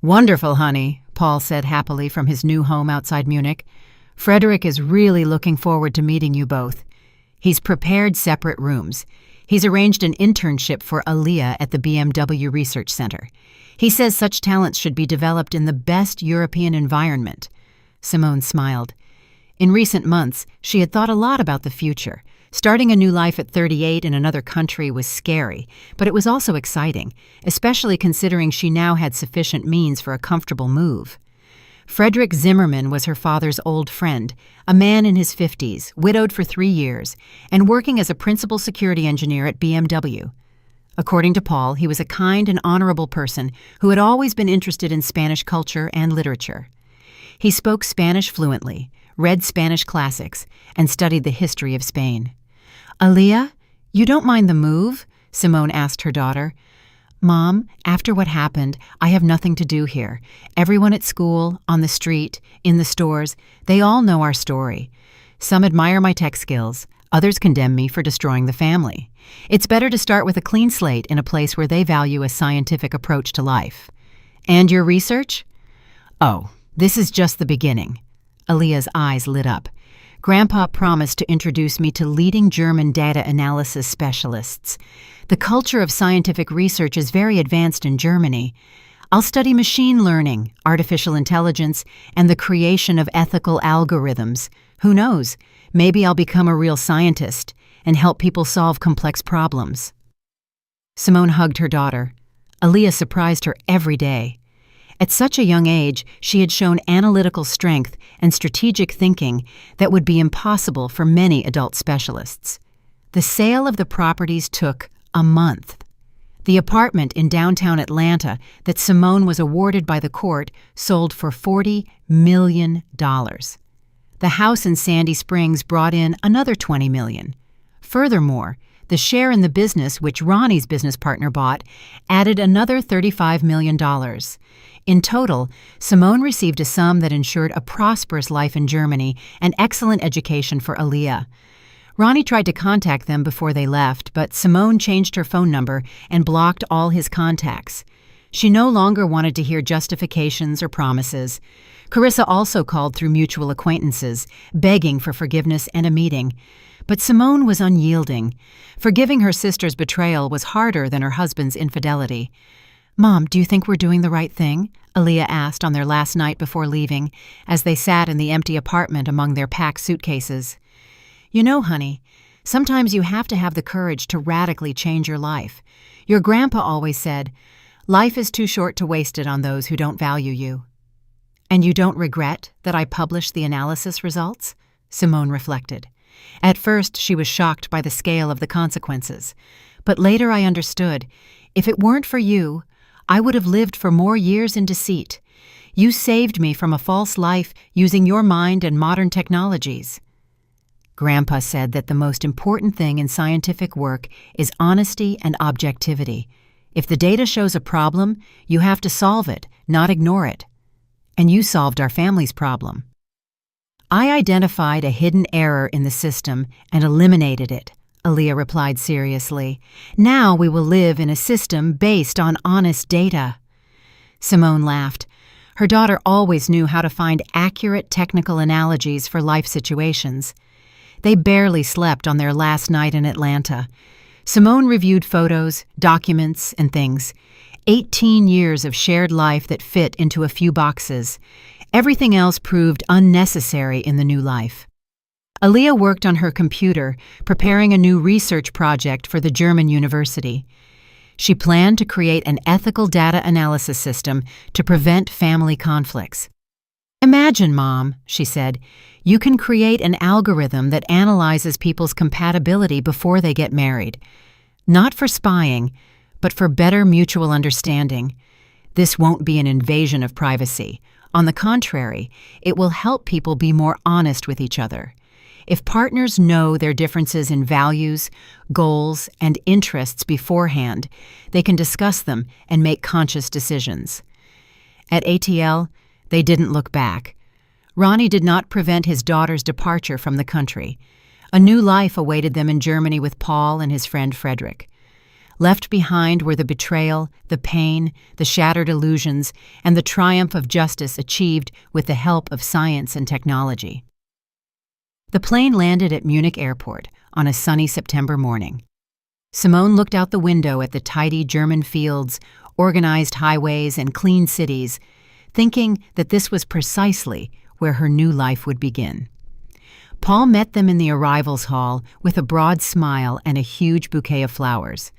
"Wonderful, honey," Paul said happily from his new home outside Munich. "Frederick is really looking forward to meeting you both. He's prepared separate rooms. He's arranged an internship for Aaliyah at the BMW Research Center. He says such talents should be developed in the best European environment." Simone smiled. In recent months, she had thought a lot about the future, Starting a new life at 38 in another country was scary, but it was also exciting, especially considering she now had sufficient means for a comfortable move. Frederick Zimmerman was her father's old friend, a man in his 50s, widowed for 3 years, and working as a principal security engineer at BMW. According to Paul, he was a kind and honorable person who had always been interested in Spanish culture and literature. He spoke Spanish fluently, read Spanish classics, and studied the history of Spain. "Aaliyah, you don't mind the move?" Simone asked her daughter. "Mom, after what happened, I have nothing to do here. Everyone at school, on the street, in the stores, they all know our story. Some admire my tech skills. Others condemn me for destroying the family. It's better to start with a clean slate in a place where they value a scientific approach to life." "And your research?" "Oh, this is just the beginning." Aaliyah's eyes lit up. "Grandpa promised to introduce me to leading German data analysis specialists. The culture of scientific research is very advanced in Germany. I'll study machine learning, artificial intelligence, and the creation of ethical algorithms. Who knows? Maybe I'll become a real scientist and help people solve complex problems." Simone hugged her daughter. Aaliyah surprised her every day. At such a young age, she had shown analytical strength and strategic thinking that would be impossible for many adult specialists. The sale of the properties took a month. The apartment in downtown Atlanta that Simone was awarded by the court sold for $40 million. The house in Sandy Springs brought in another $20 million. Furthermore, the share in the business which Ronnie's business partner bought added another $35 million. In total, Simone received a sum that ensured a prosperous life in Germany and excellent education for Aaliyah. Ronnie tried to contact them before they left, but Simone changed her phone number and blocked all his contacts. She no longer wanted to hear justifications or promises. Carissa also called through mutual acquaintances, begging for forgiveness and a meeting. But Simone was unyielding. Forgiving her sister's betrayal was harder than her husband's infidelity. "Mom, do you think we're doing the right thing?" Aaliyah asked on their last night before leaving, as they sat in the empty apartment among their packed suitcases. "You know, honey, sometimes you have to have the courage to radically change your life. Your grandpa always said, 'Life is too short to waste it on those who don't value you.'" "And you don't regret that I published the analysis results?" Simone reflected. At first, she was shocked by the scale of the consequences. But later I understood, if it weren't for you, I would have lived for more years in deceit. You saved me from a false life using your mind and modern technologies. Grandpa said that the most important thing in scientific work is honesty and objectivity. If the data shows a problem, you have to solve it, not ignore it. And you solved our family's problem. I identified a hidden error in the system and eliminated it, Aaliyah replied seriously. Now we will live in a system based on honest data. Simone laughed. Her daughter always knew how to find accurate technical analogies for life situations. They barely slept on their last night in Atlanta. Simone reviewed photos, documents, and things. 18 years of shared life that fit into a few boxes. Everything else proved unnecessary in the new life. Aaliyah worked on her computer, preparing a new research project for the German university. She planned to create an ethical data analysis system to prevent family conflicts. Imagine, Mom, she said, you can create an algorithm that analyzes people's compatibility before they get married. Not for spying, but for better mutual understanding. This won't be an invasion of privacy. On the contrary, it will help people be more honest with each other. If partners know their differences in values, goals, and interests beforehand, they can discuss them and make conscious decisions. At ATL, they didn't look back. Ronnie did not prevent his daughter's departure from the country. A new life awaited them in Germany with Paul and his friend Frederick. Left behind were the betrayal, the pain, the shattered illusions, and the triumph of justice achieved with the help of science and technology. The plane landed at Munich Airport on a sunny September morning. Simone looked out the window at the tidy German fields, organized highways, and clean cities, thinking that this was precisely where her new life would begin. Paul met them in the arrivals hall with a broad smile and a huge bouquet of flowers.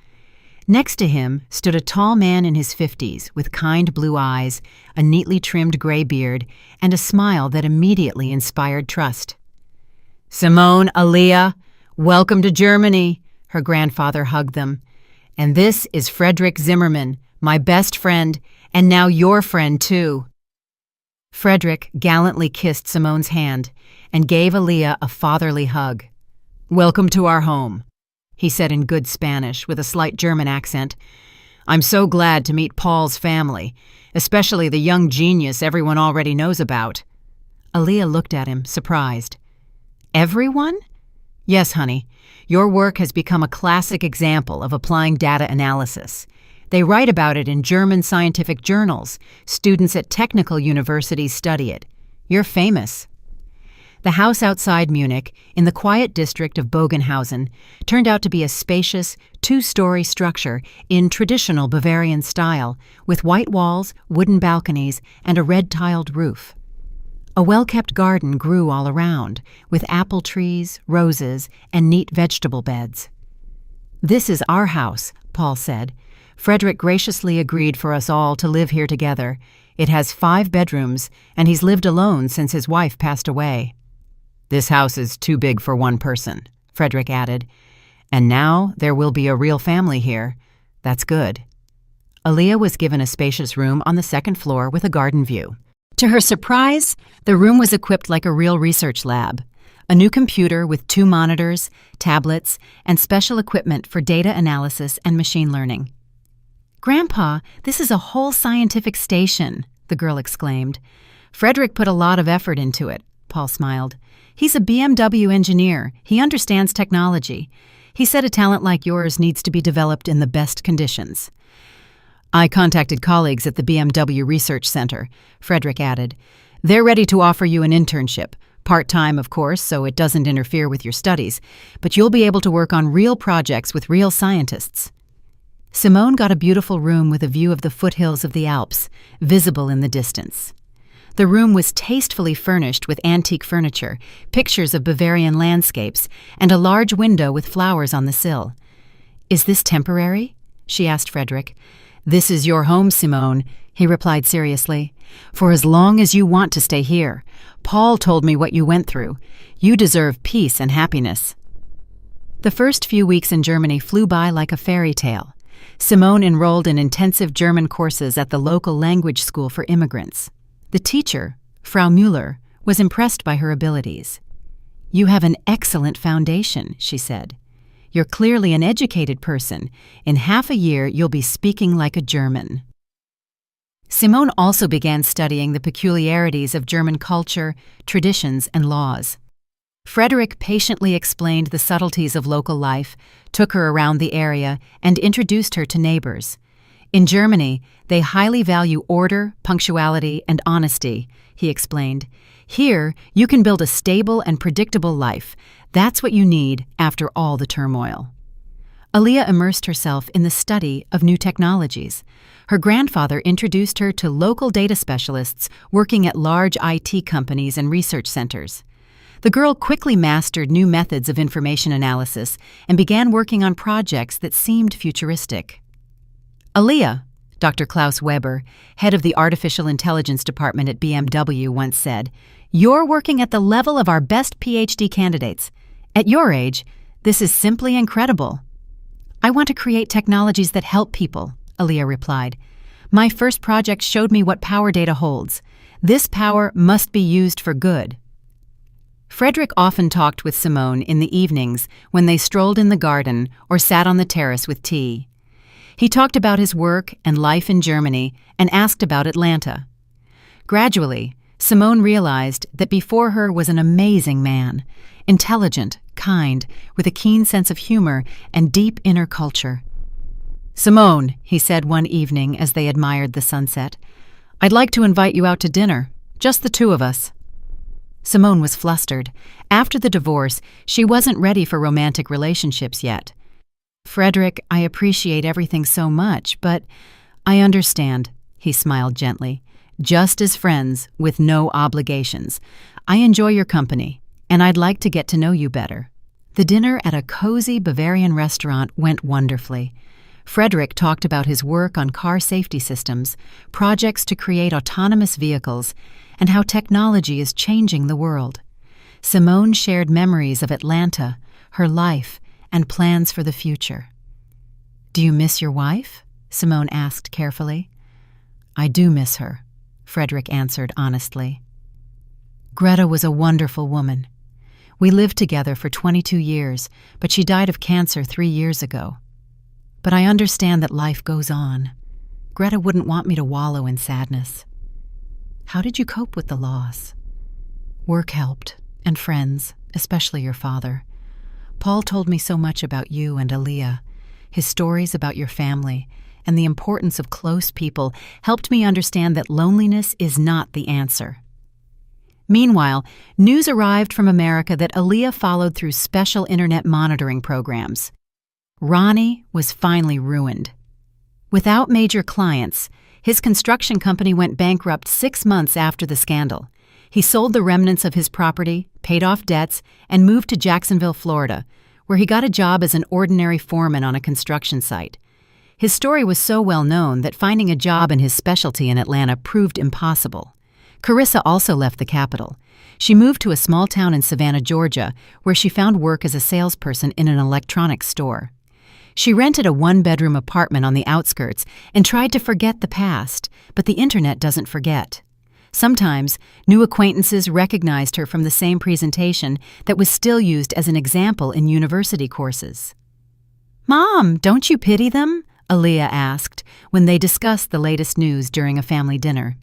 Next to him stood a tall man in his 50s with kind blue eyes, a neatly trimmed gray beard, and a smile that immediately inspired trust. "Simone, Aaliyah, welcome to Germany," her grandfather hugged them. "And this is Frederick Zimmerman, my best friend, and now your friend too." Frederick gallantly kissed Simone's hand and gave Aaliyah a fatherly hug. "Welcome to our home," he said in good Spanish with a slight German accent. "I'm so glad to meet Paul's family, especially the young genius everyone already knows about." Aaliyah looked at him, surprised. "Everyone?" "Yes, honey. Your work has become a classic example of applying data analysis. They write about it in German scientific journals. Students at technical universities study it. You're famous." The house outside Munich, in the quiet district of Bogenhausen, turned out to be a spacious, two-story structure in traditional Bavarian style, with white walls, wooden balconies, and a red-tiled roof. A well-kept garden grew all around, with apple trees, roses, and neat vegetable beds. "This is our house," Paul said. "Frederick graciously agreed for us all to live here together. It has 5 bedrooms, and he's lived alone since his wife passed away." "This house is too big for one person," Frederick added. "And now there will be a real family here. That's good." Aaliyah was given a spacious room on the second floor with a garden view. To her surprise, the room was equipped like a real research lab. A new computer with 2 monitors, tablets, and special equipment for data analysis and machine learning. "Grandpa, this is a whole scientific station," the girl exclaimed. "Frederick put a lot of effort into it," Paul smiled. "He's a BMW engineer. He understands technology. He said a talent like yours needs to be developed in the best conditions." "I contacted colleagues at the BMW Research Center," Frederick added. "They're ready to offer you an internship. Part-time, of course, so it doesn't interfere with your studies, but you'll be able to work on real projects with real scientists." Simone got a beautiful room with a view of the foothills of the Alps, visible in the distance. The room was tastefully furnished with antique furniture, pictures of Bavarian landscapes, and a large window with flowers on the sill. "Is this temporary?" she asked Frederick. "This is your home, Simone," he replied seriously. "For as long as you want to stay here. Paul told me what you went through. You deserve peace and happiness." The first few weeks in Germany flew by like a fairy tale. Simone enrolled in intensive German courses at the local language school for immigrants. The teacher, Frau Müller, was impressed by her abilities. "You have an excellent foundation," she said. "You're clearly an educated person. In half a year, you'll be speaking like a German." Simone also began studying the peculiarities of German culture, traditions, and laws. Frederick patiently explained the subtleties of local life, took her around the area, and introduced her to neighbors. In Germany, they highly value order, punctuality, and honesty, he explained. "Here, you can build a stable and predictable life. That's what you need after all the turmoil." Aaliyah immersed herself in the study of new technologies. Her grandfather introduced her to local data specialists working at large IT companies and research centers. The girl quickly mastered new methods of information analysis and began working on projects that seemed futuristic. "Aaliyah," Dr. Klaus Weber, head of the Artificial Intelligence Department at BMW, once said, "You're working at the level of our best PhD candidates. At your age, this is simply incredible." "I want to create technologies that help people," Aaliyah replied. "My first project showed me what power data holds. This power must be used for good." Frederick often talked with Simone in the evenings when they strolled in the garden or sat on the terrace with tea. He talked about his work and life in Germany and asked about Atlanta. Gradually, Simone realized that before her was an amazing man, intelligent, kind, with a keen sense of humor and deep inner culture. "Simone," he said one evening as they admired the sunset, "I'd like to invite you out to dinner, just the 2 of us." Simone was flustered. After the divorce, she wasn't ready for romantic relationships yet. "Frederick, I appreciate everything so much, but I understand," he smiled gently. "Just as friends, with no obligations. I enjoy your company. and I'd like to get to know you better." The dinner at a cozy Bavarian restaurant went wonderfully. Frederick talked about his work on car safety systems, projects to create autonomous vehicles, and how technology is changing the world. Simone shared memories of Atlanta, her life, and plans for the future. "Do you miss your wife?" Simone asked carefully. "I do miss her," Frederick answered honestly. "Greta was a wonderful woman. We lived together for 22 years, but she died of cancer 3 years ago. But I understand that life goes on. Greta wouldn't want me to wallow in sadness." "How did you cope with the loss?" "Work helped, and friends, especially your father. Paul told me so much about you and Aaliyah. His stories about your family and the importance of close people helped me understand that loneliness is not the answer." Meanwhile, news arrived from America that Aaliyah followed through special internet monitoring programs. Ronnie was finally ruined. Without major clients, his construction company went bankrupt 6 months after the scandal. He sold the remnants of his property, paid off debts, and moved to Jacksonville, Florida, where he got a job as an ordinary foreman on a construction site. His story was so well known that finding a job in his specialty in Atlanta proved impossible. Carissa also left the capital. She moved to a small town in Savannah, Georgia, where she found work as a salesperson in an electronics store. She rented a 1-bedroom apartment on the outskirts and tried to forget the past, but the internet doesn't forget. Sometimes, new acquaintances recognized her from the same presentation that was still used as an example in university courses. "Mom, don't you pity them?" Aaliyah asked when they discussed the latest news during a family dinner.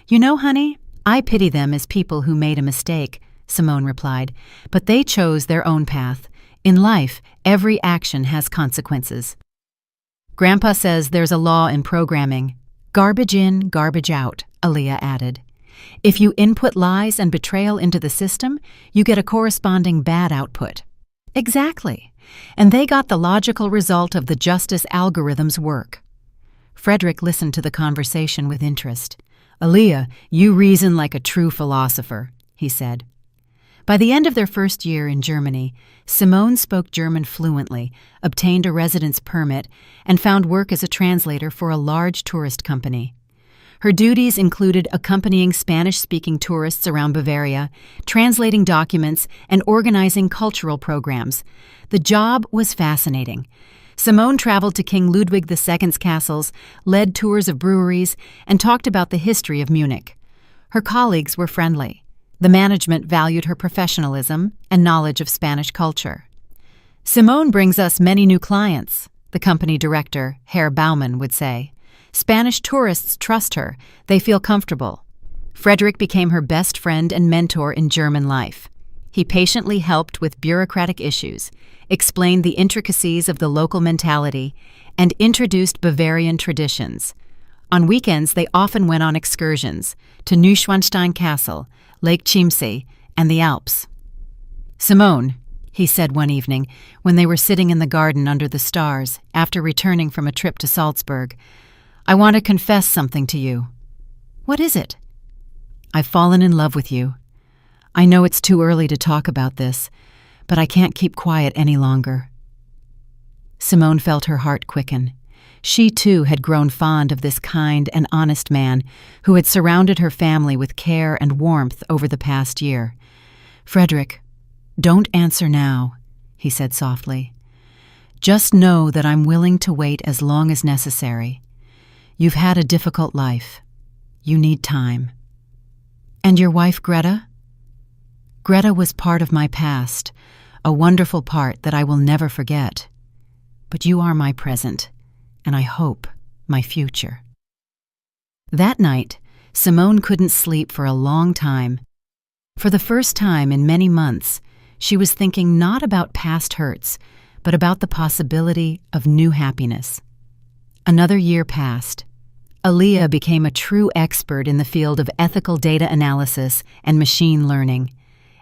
"You know, honey, I pity them as people who made a mistake," Simone replied, "but they chose their own path. In life, every action has consequences." "Grandpa says there's a law in programming. Garbage in, garbage out," Aaliyah added. "If you input lies and betrayal into the system, you get a corresponding bad output." "Exactly. And they got the logical result of the justice algorithm's work." Frederick listened to the conversation with interest. "Aaliyah, you reason like a true philosopher," he said. By the end of their first year in Germany, Simone spoke German fluently, obtained a residence permit, and found work as a translator for a large tourist company. Her duties included accompanying Spanish-speaking tourists around Bavaria, translating documents, and organizing cultural programs. The job was fascinating. Simone traveled to King Ludwig II's castles, led tours of breweries, and talked about the history of Munich. Her colleagues were friendly. The management valued her professionalism and knowledge of Spanish culture. "Simone brings us many new clients," the company director, Herr Baumann, would say. "Spanish tourists trust her. They feel comfortable." Frederick became her best friend and mentor in German life. He patiently helped with bureaucratic issues, explained the intricacies of the local mentality, and introduced Bavarian traditions. On weekends, they often went on excursions to Neuschwanstein Castle, Lake Chiemsee, and the Alps. "Simone," he said one evening when they were sitting in the garden under the stars after returning from a trip to Salzburg, "I want to confess something to you." "What is it?" "I've fallen in love with you. I know it's too early to talk about this, but I can't keep quiet any longer." Simone felt her heart quicken. She, too, had grown fond of this kind and honest man who had surrounded her family with care and warmth over the past year. "Frederick, don't answer now," he said softly. "Just know that I'm willing to wait as long as necessary. You've had a difficult life. You need time." "And your wife, Greta?" "Greta was part of my past, a wonderful part that I will never forget. But you are my present, and I hope my future." That night, Simone couldn't sleep for a long time. For the first time in many months, she was thinking not about past hurts, but about the possibility of new happiness. Another year passed. Aaliyah became a true expert in the field of ethical data analysis and machine learning.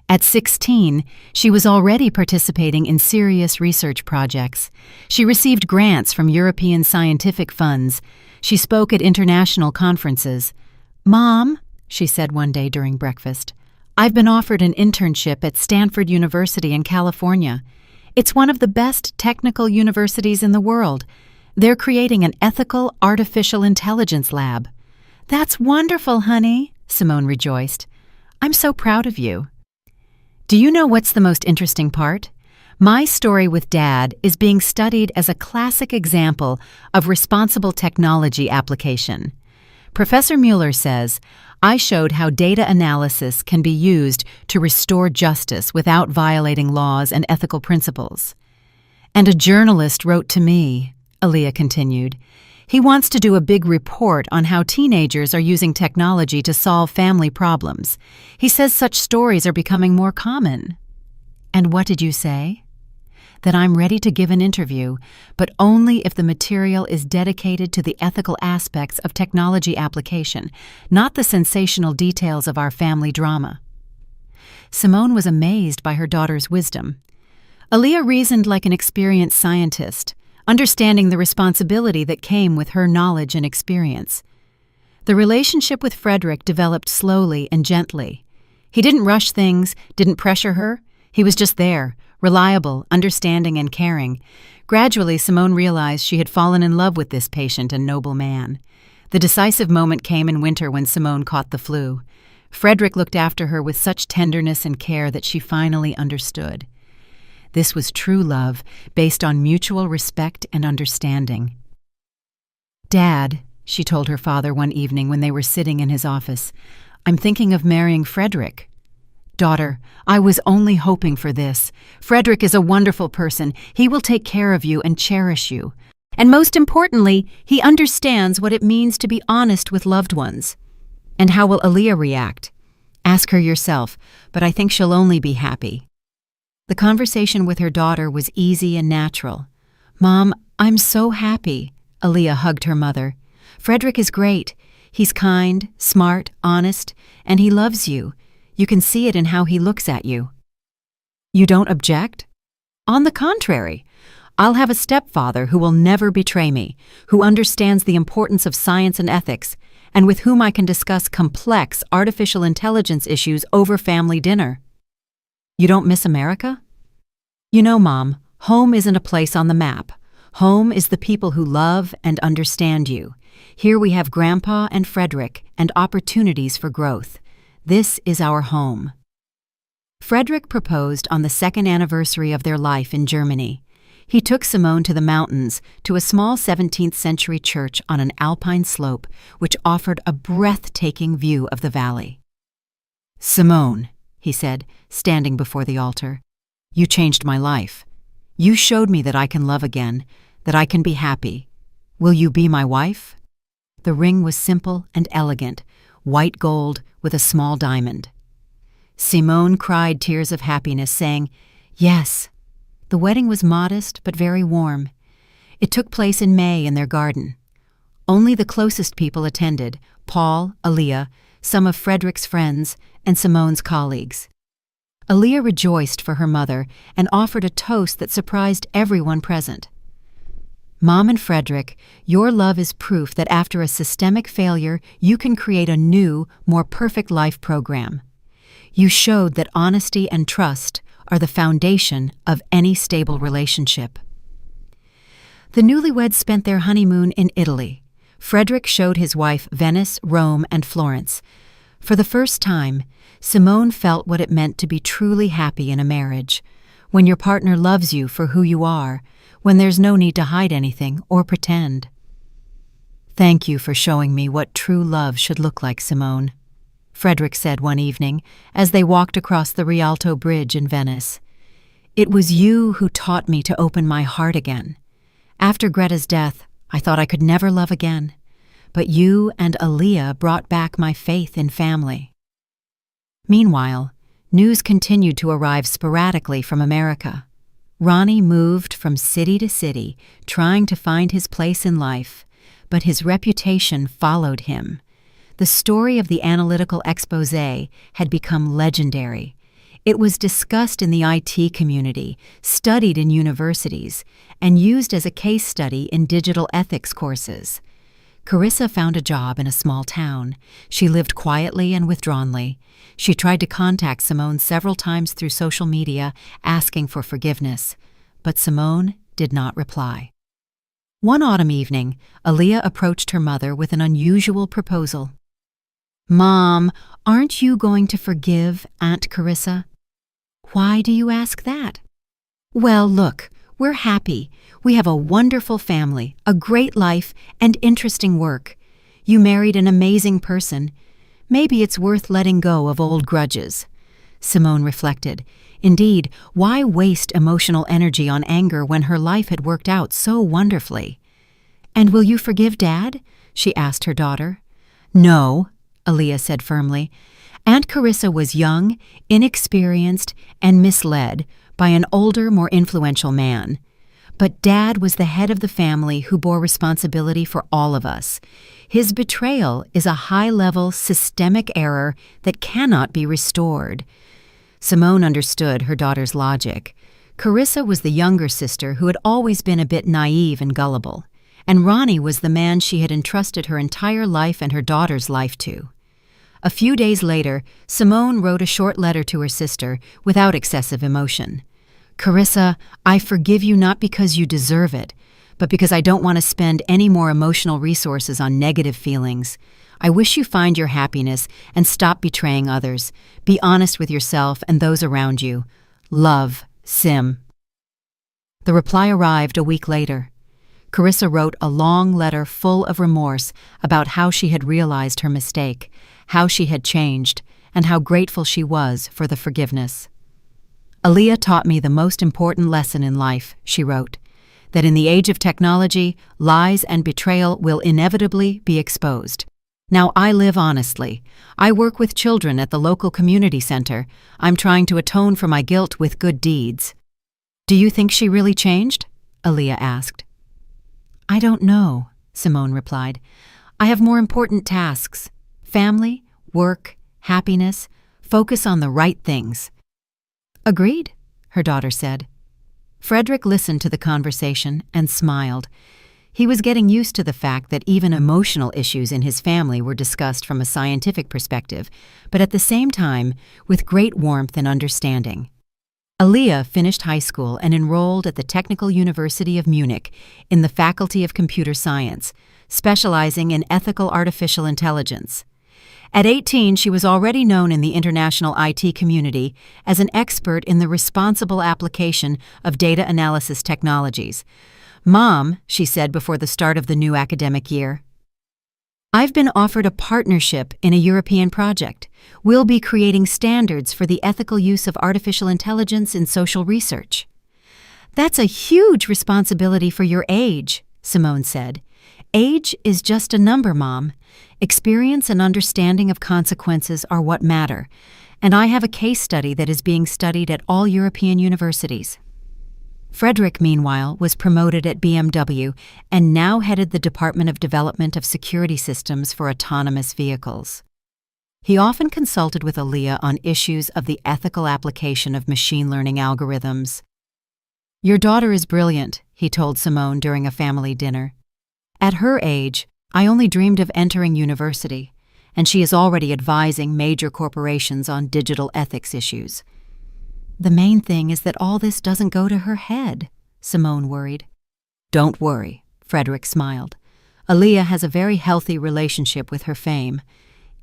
At 16, she was already participating in serious research projects. She received grants from European scientific funds. She spoke at international conferences. "Mom," she said one day during breakfast, I've been offered an internship at Stanford University in California. It's one of the best technical universities in the world. They're creating an ethical artificial intelligence lab. That's wonderful, honey, Simone rejoiced. I'm so proud of you. Do you know what's the most interesting part? My story with Dad is being studied as a classic example of responsible technology application. Professor Mueller says, I showed how data analysis can be used to restore justice without violating laws and ethical principles. And a journalist wrote to me, Aaliyah continued. He wants to do a big report on how teenagers are using technology to solve family problems. He says such stories are becoming more common. And what did you say? That I'm ready to give an interview, but only if the material is dedicated to the ethical aspects of technology application, not the sensational details of our family drama. Simone was amazed by her daughter's wisdom. Aaliyah reasoned like an experienced scientist, understanding the responsibility that came with her knowledge and experience. The relationship with Frederick developed slowly and gently. He didn't rush things, didn't pressure her. He was just there, reliable, understanding, and caring. Gradually, Simone realized she had fallen in love with this patient and noble man. The decisive moment came in winter when Simone caught the flu. Frederick looked after her with such tenderness and care that she finally understood. This was true love, based on mutual respect and understanding. Dad, she told her father one evening when they were sitting in his office, I'm thinking of marrying Frederick. Daughter, I was only hoping for this. Frederick is a wonderful person. He will take care of you and cherish you. And most importantly, he understands what it means to be honest with loved ones. And how will Aaliyah react? Ask her yourself, but I think she'll only be happy. The conversation with her daughter was easy and natural. Mom, I'm so happy. Aaliyah hugged her mother. Frederick is great. He's kind, smart, honest, and he loves you. You can see it in how he looks at you. You don't object? On the contrary, I'll have a stepfather who will never betray me, who understands the importance of science and ethics, and with whom I can discuss complex artificial intelligence issues over family dinner. You don't miss America? You know, Mom, home isn't a place on the map. Home is the people who love and understand you. Here we have Grandpa and Frederick and opportunities for growth. This is our home. Frederick proposed on the second anniversary of their life in Germany. He took Simone to the mountains, to a small 17th-century church on an alpine slope, which offered a breathtaking view of the valley. Simone, he said, standing before the altar, you changed my life. You showed me that I can love again, that I can be happy. Will you be my wife? The ring was simple and elegant, white gold with a small diamond. Simone cried tears of happiness, saying, Yes. The wedding was modest but very warm. It took place in May in their garden. Only the closest people attended, Paul, Aaliyah, some of Frederick's friends, and Simone's colleagues. Aaliyah rejoiced for her mother and offered a toast that surprised everyone present. Mom and Frederick, your love is proof that after a systemic failure, you can create a new, more perfect life program. You showed that honesty and trust are the foundation of any stable relationship. The newlyweds spent their honeymoon in Italy. Frederick showed his wife Venice, Rome, and Florence. For the first time, Simone felt what it meant to be truly happy in a marriage, when your partner loves you for who you are, when there's no need to hide anything or pretend. Thank you for showing me what true love should look like, Simone, Frederick said one evening as they walked across the Rialto Bridge in Venice. It was you who taught me to open my heart again. After Greta's death, I thought I could never love again, but you and Aaliyah brought back my faith in family. Meanwhile, news continued to arrive sporadically from America. Ronnie moved from city to city, trying to find his place in life, but his reputation followed him. The story of the analytical exposé had become legendary. It was discussed in the IT community, studied in universities, and used as a case study in digital ethics courses. Carissa found a job in a small town. She lived quietly and withdrawnly. She tried to contact Simone several times through social media, asking for forgiveness, but Simone did not reply. One autumn evening, Aaliyah approached her mother with an unusual proposal. "Mom, aren't you going to forgive Aunt Carissa?" "Why do you ask that?" "Well, look, we're happy. We have a wonderful family, a great life, and interesting work. You married an amazing person. Maybe it's worth letting go of old grudges." Simone reflected. Indeed, why waste emotional energy on anger when her life had worked out so wonderfully? "And will you forgive Dad?" she asked her daughter. "No," Aaliyah said firmly. Aunt Carissa was young, inexperienced, and misled by an older, more influential man. But Dad was the head of the family who bore responsibility for all of us. His betrayal is a high-level, systemic error that cannot be restored. Simone understood her daughter's logic. Carissa was the younger sister who had always been a bit naive and gullible, and Ronnie was the man she had entrusted her entire life and her daughter's life to. A few days later, Simone wrote a short letter to her sister without excessive emotion. "Carissa, I forgive you not because you deserve it, but because I don't want to spend any more emotional resources on negative feelings. I wish you find your happiness and stop betraying others. Be honest with yourself and those around you. Love, Sim." The reply arrived a week later. Carissa wrote a long letter full of remorse about how she had realized her mistake, how she had changed, and how grateful she was for the forgiveness. "Aaliyah taught me the most important lesson in life," she wrote, "that in the age of technology, lies and betrayal will inevitably be exposed. Now I live honestly. I work with children at the local community center. I'm trying to atone for my guilt with good deeds." "Do you think she really changed?" Aaliyah asked. "I don't know," Simone replied. "I have more important tasks. Family, work, happiness. Focus on the right things." "Agreed," her daughter said. Frederick listened to the conversation and smiled. He was getting used to the fact that even emotional issues in his family were discussed from a scientific perspective, but at the same time, with great warmth and understanding. Aaliyah finished high school and enrolled at the Technical University of Munich in the Faculty of Computer Science, specializing in ethical artificial intelligence. At 18, she was already known in the international IT community as an expert in the responsible application of data analysis technologies. "Mom," she said before the start of the new academic year, "I've been offered a partnership in a European project. We'll be creating standards for the ethical use of artificial intelligence in social research." "That's a huge responsibility for your age," Simone said. "Age is just a number, Mom. Experience and understanding of consequences are what matter, and I have a case study that is being studied at all European universities." Frederick, meanwhile, was promoted at BMW and now headed the Department of Development of Security Systems for Autonomous Vehicles. He often consulted with Aaliyah on issues of the ethical application of machine learning algorithms. "Your daughter is brilliant," he told Simone during a family dinner. "At her age, I only dreamed of entering university, and she is already advising major corporations on digital ethics issues." "The main thing is that all this doesn't go to her head," Simone worried. "Don't worry," Frederick smiled. "Aaliyah has a very healthy relationship with her fame.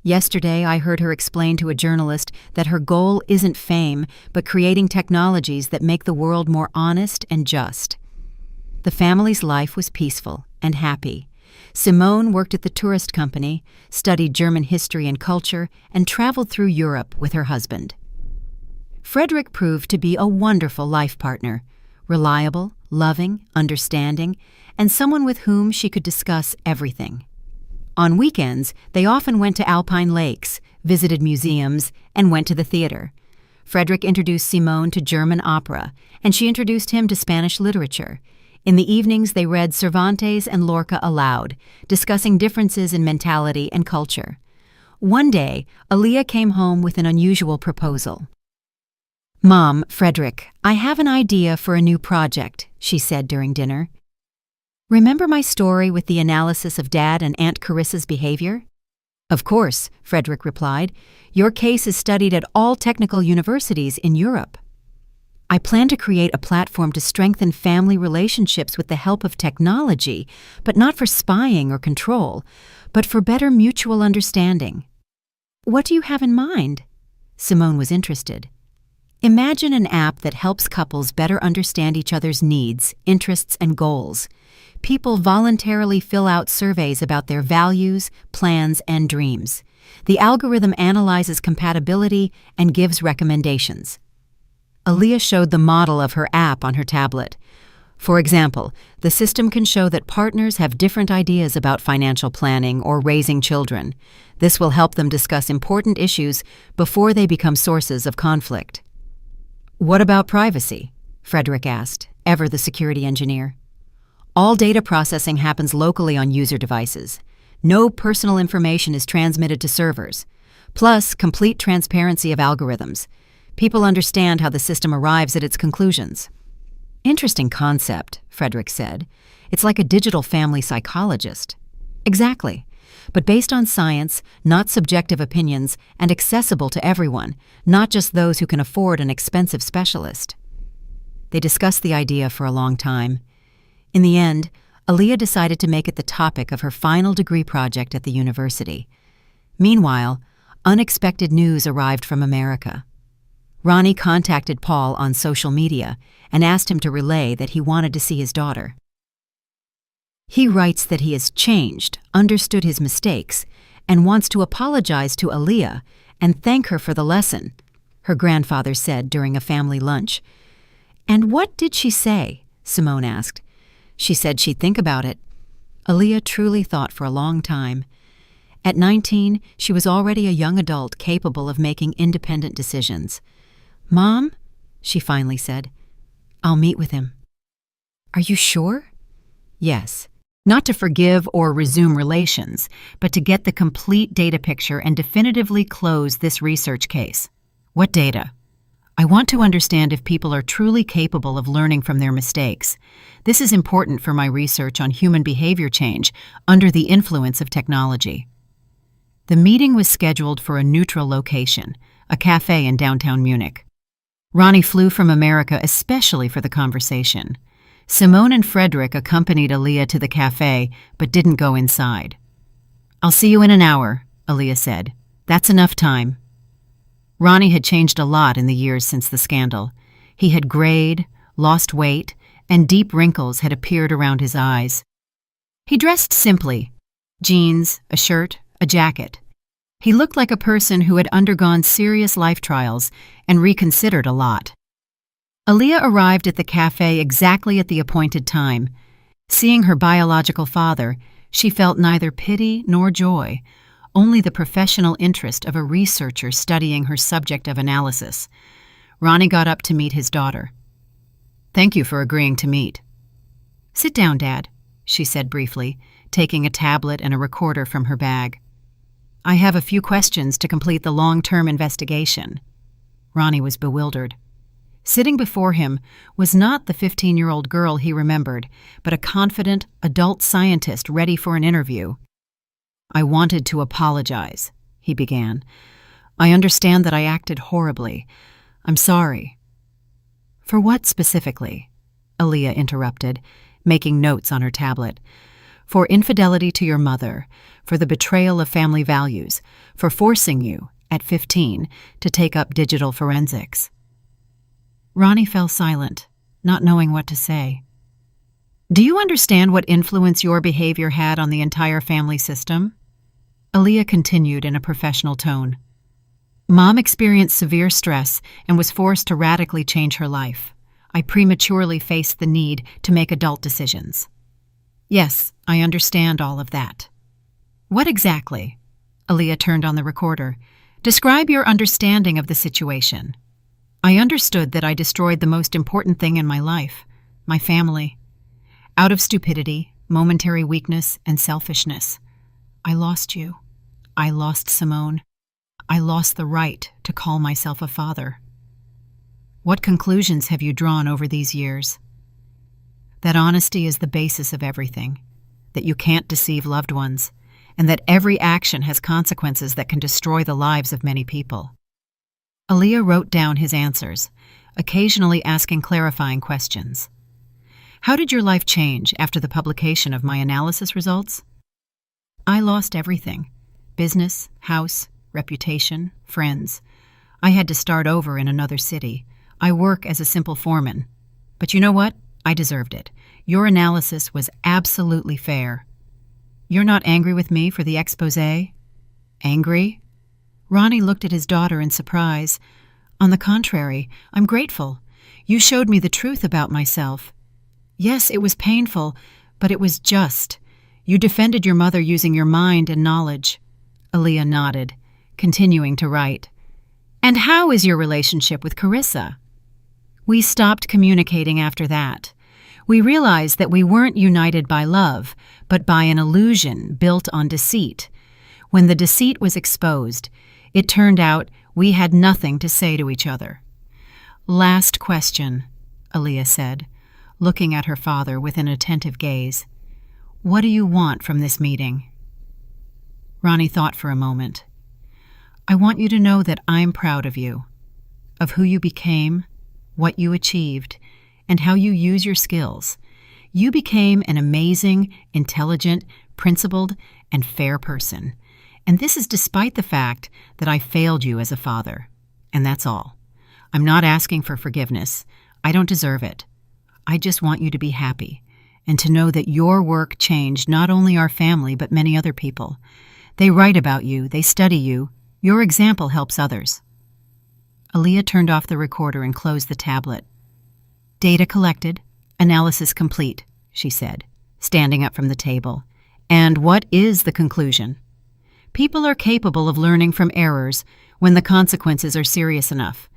Yesterday, I heard her explain to a journalist that her goal isn't fame, but creating technologies that make the world more honest and just." The family's life was peaceful and happy. Simone worked at the tourist company, studied German history and culture, and traveled through Europe with her husband. Frederick proved to be a wonderful life partner, reliable, loving, understanding, and someone with whom she could discuss everything. On weekends, they often went to Alpine Lakes, visited museums, and went to the theater. Frederick introduced Simone to German opera, and she introduced him to Spanish literature. In the evenings, they read Cervantes and Lorca aloud, discussing differences in mentality and culture. One day, Aaliyah came home with an unusual proposal. "Mom, Frederick, I have an idea for a new project," she said during dinner. Remember my story with the analysis of Dad and Aunt Carissa's behavior? Of course, Frederick replied. Your case is studied at all technical universities in Europe. I plan to create a platform to strengthen family relationships with the help of technology, but not for spying or control, but for better mutual understanding. What do you have in mind? Simone was interested. Imagine an app that helps couples better understand each other's needs, interests, and goals. People voluntarily fill out surveys about their values, plans, and dreams. The algorithm analyzes compatibility and gives recommendations. Aaliyah showed the model of her app on her tablet. For example, the system can show that partners have different ideas about financial planning or raising children. This will help them discuss important issues before they become sources of conflict. What about privacy? Frederick asked, ever the security engineer. All data processing happens locally on user devices. No personal information is transmitted to servers. Plus, complete transparency of algorithms. People understand how the system arrives at its conclusions. Interesting concept, Frederick said. It's like a digital family psychologist. Exactly. But based on science, not subjective opinions, and accessible to everyone, not just those who can afford an expensive specialist. They discussed the idea for a long time. In the end, Aaliyah decided to make it the topic of her final degree project at the university. Meanwhile, unexpected news arrived from America. Ronnie contacted Paul on social media and asked him to relay that he wanted to see his daughter. He writes that he has changed, understood his mistakes, and wants to apologize to Aaliyah and thank her for the lesson, her grandfather said during a family lunch. And what did she say? Simone asked. She said she'd think about it. Aaliyah truly thought for a long time. At 19, she was already a young adult capable of making independent decisions. Mom, she finally said, I'll meet with him. Are you sure? Yes. Not to forgive or resume relations, but to get the complete data picture and definitively close this research case. What data? I want to understand if people are truly capable of learning from their mistakes. This is important for my research on human behavior change under the influence of technology. The meeting was scheduled for a neutral location, a cafe in downtown Munich. Ronnie flew from America especially for the conversation. Simone and Frederick accompanied Aaliyah to the cafe, but didn't go inside. I'll see you in an hour, Aaliyah said. That's enough time. Ronnie had changed a lot in the years since the scandal. He had grayed, lost weight, and deep wrinkles had appeared around his eyes. He dressed simply, jeans, a shirt, a jacket. He looked like a person who had undergone serious life trials and reconsidered a lot. Aaliyah arrived at the cafe exactly at the appointed time. Seeing her biological father, she felt neither pity nor joy, only the professional interest of a researcher studying her subject of analysis. Ronnie got up to meet his daughter. Thank you for agreeing to meet. Sit down, Dad, she said briefly, taking a tablet and a recorder from her bag. I have a few questions to complete the long-term investigation. Ronnie was bewildered. Sitting before him was not the 15-year-old girl he remembered, but a confident, adult scientist ready for an interview. I wanted to apologize, he began. I understand that I acted horribly. I'm sorry. For what specifically? Aaliyah interrupted, making notes on her tablet. For infidelity to your mother, for the betrayal of family values, for forcing you, at 15, to take up digital forensics. Ronnie fell silent, not knowing what to say. Do you understand what influence your behavior had on the entire family system? Aaliyah continued in a professional tone. Mom experienced severe stress and was forced to radically change her life. I prematurely faced the need to make adult decisions. Yes, I understand all of that. What exactly? Aaliyah turned on the recorder. Describe your understanding of the situation. I understood that I destroyed the most important thing in my life, my family. Out of stupidity, momentary weakness, and selfishness. I lost you. I lost Simone. I lost the right to call myself a father. What conclusions have you drawn over these years? That honesty is the basis of everything, that you can't deceive loved ones, and that every action has consequences that can destroy the lives of many people. Aaliyah wrote down his answers, occasionally asking clarifying questions. How did your life change after the publication of my analysis results? I lost everything: business, house, reputation, friends. I had to start over in another city. I work as a simple foreman. But you know what? I deserved it. Your analysis was absolutely fair. You're not angry with me for the exposé? Angry? Ronnie looked at his daughter in surprise. On the contrary, I'm grateful. You showed me the truth about myself. Yes, it was painful, but it was just. You defended your mother using your mind and knowledge. Aaliyah nodded, continuing to write. And how is your relationship with Carissa? We stopped communicating after that. We realized that we weren't united by love, but by an illusion built on deceit. When the deceit was exposed, it turned out we had nothing to say to each other. Last question, Aaliyah said, looking at her father with an attentive gaze. What do you want from this meeting? Ronnie thought for a moment. I want you to know that I'm proud of you, of who you became, what you achieved, and how you use your skills. You became an amazing, intelligent, principled, and fair person. And this is despite the fact that I failed you as a father. And that's all. I'm not asking for forgiveness. I don't deserve it. I just want you to be happy and to know that your work changed not only our family but many other people. They write about you, they study you. Your example helps others. Aaliyah turned off the recorder and closed the tablet. Data collected, analysis complete, she said, standing up from the table. And what is the conclusion? People are capable of learning from errors when the consequences are serious enough.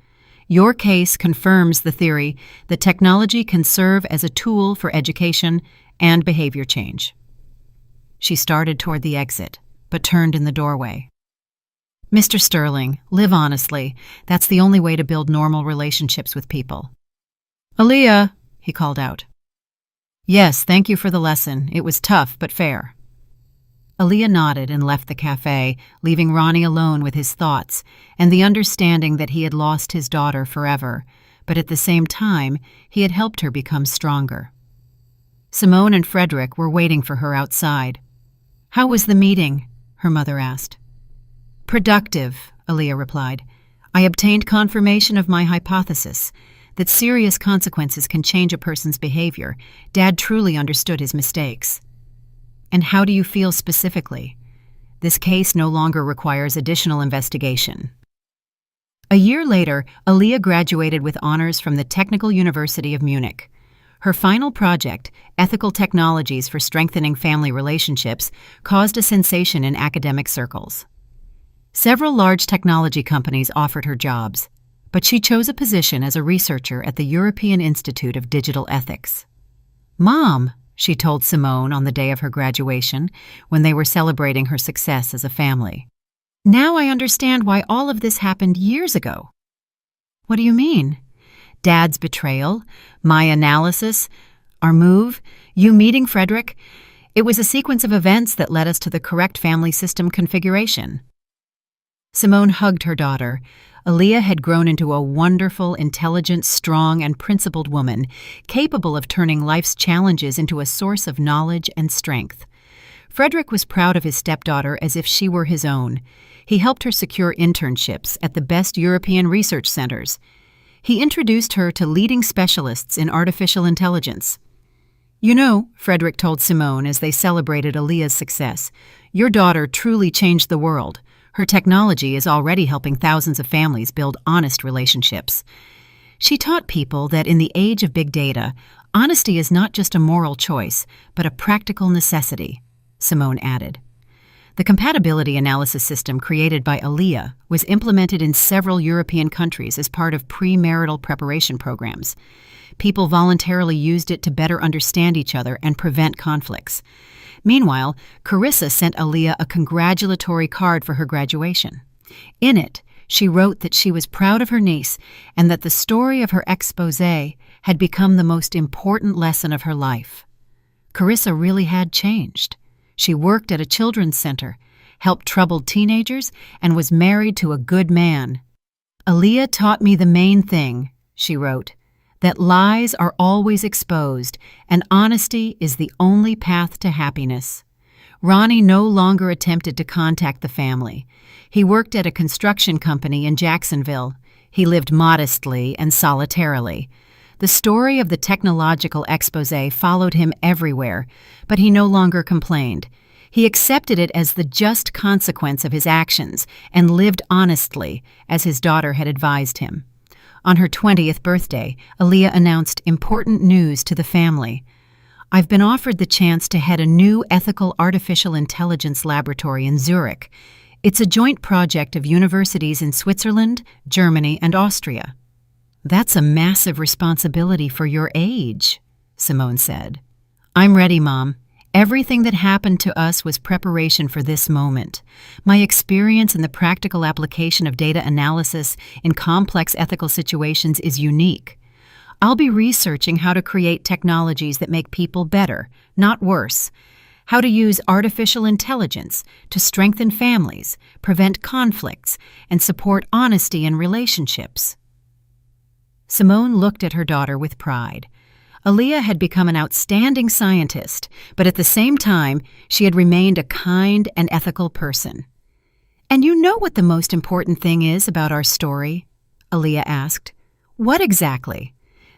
Your case confirms the theory that technology can serve as a tool for education and behavior change. She started toward the exit, but turned in the doorway. Mr. Sterling, live honestly. That's the only way to build normal relationships with people. Aaliyah, he called out. Yes, thank you for the lesson. It was tough, but fair. Aaliyah nodded and left the cafe, leaving Ronnie alone with his thoughts and the understanding that he had lost his daughter forever, but at the same time, he had helped her become stronger. Simone and Frederick were waiting for her outside. How was the meeting? Her mother asked. Productive, Aaliyah replied. I obtained confirmation of my hypothesis that serious consequences can change a person's behavior. Dad truly understood his mistakes. And how do you feel specifically? This case no longer requires additional investigation. A year later, Aaliyah graduated with honors from the Technical University of Munich. Her final project, Ethical Technologies for Strengthening Family Relationships, caused a sensation in academic circles. Several large technology companies offered her jobs, but she chose a position as a researcher at the European Institute of Digital Ethics. Mom, she told Simone on the day of her graduation, when they were celebrating her success as a family. Now I understand why all of this happened years ago. What do you mean? Dad's betrayal, my analysis, our move, you meeting Frederick. It was a sequence of events that led us to the correct family system configuration. Simone hugged her daughter. Aaliyah had grown into a wonderful, intelligent, strong, and principled woman, capable of turning life's challenges into a source of knowledge and strength. Frederick was proud of his stepdaughter as if she were his own. He helped her secure internships at the best European research centers. He introduced her to leading specialists in artificial intelligence. You know, Frederick told Simone as they celebrated Aaliyah's success, your daughter truly changed the world. Her technology is already helping thousands of families build honest relationships. She taught people that in the age of big data, honesty is not just a moral choice, but a practical necessity, Simone added. The compatibility analysis system created by Aaliyah was implemented in several European countries as part of premarital preparation programs. People voluntarily used it to better understand each other and prevent conflicts. Meanwhile, Carissa sent Aaliyah a congratulatory card for her graduation. In it, She wrote that she was proud of her niece and that the story of her exposé had become the most important lesson of her life. Carissa really had changed. She worked at a children's center, helped troubled teenagers, and was married to a good man. Aaliyah taught me the main thing, she wrote, that lies are always exposed and honesty is the only path to happiness. Ronnie no longer attempted to contact the family. He worked at a construction company in Jacksonville. He lived modestly and solitarily. The story of the technological exposé followed him everywhere, but he no longer complained. He accepted it as the just consequence of his actions and lived honestly, as his daughter had advised him. On her 20th birthday, Aaliyah announced important news to the family. I've been offered the chance to head a new ethical artificial intelligence laboratory in Zurich. It's a joint project of universities in Switzerland, Germany, and Austria. That's a massive responsibility for your age, Simone said. I'm ready, Mom. Everything that happened to us was preparation for this moment. My experience in the practical application of data analysis in complex ethical situations is unique. I'll be researching how to create technologies that make people better, not worse. How to use artificial intelligence to strengthen families, prevent conflicts, and support honesty in relationships. Simone looked at her daughter with pride. Aaliyah had become an outstanding scientist, but at the same time, she had remained a kind and ethical person. And you know what the most important thing is about our story? Aaliyah asked. What exactly?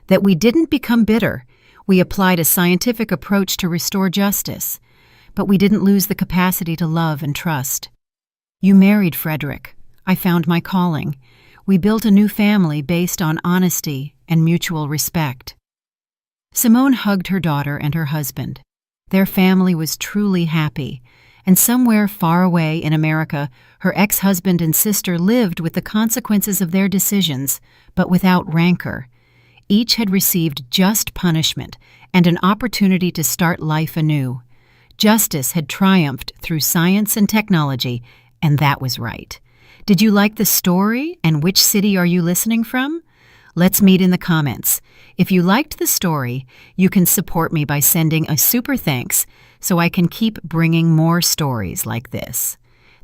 That we didn't become bitter. We applied a scientific approach to restore justice, but we didn't lose the capacity to love and trust. You married Frederick. I found my calling. We built a new family based on honesty and mutual respect. Simone hugged her daughter and her husband. Their family was truly happy, and somewhere far away in America, her ex-husband and sister lived with the consequences of their decisions, but without rancor. Each had received just punishment and an opportunity to start life anew. Justice had triumphed through science and technology, and that was right. Did you like the story, and which city are you listening from? Let's meet in the comments. If you liked the story, you can support me by sending a super thanks so I can keep bringing more stories like this.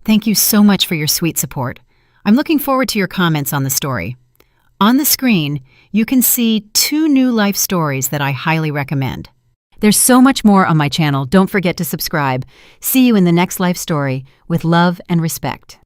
Thank you so much for your sweet support. I'm looking forward to your comments on the story. On the screen, you can see 2 new life stories that I highly recommend. There's so much more on my channel. Don't forget to subscribe. See you in the next life story with love and respect.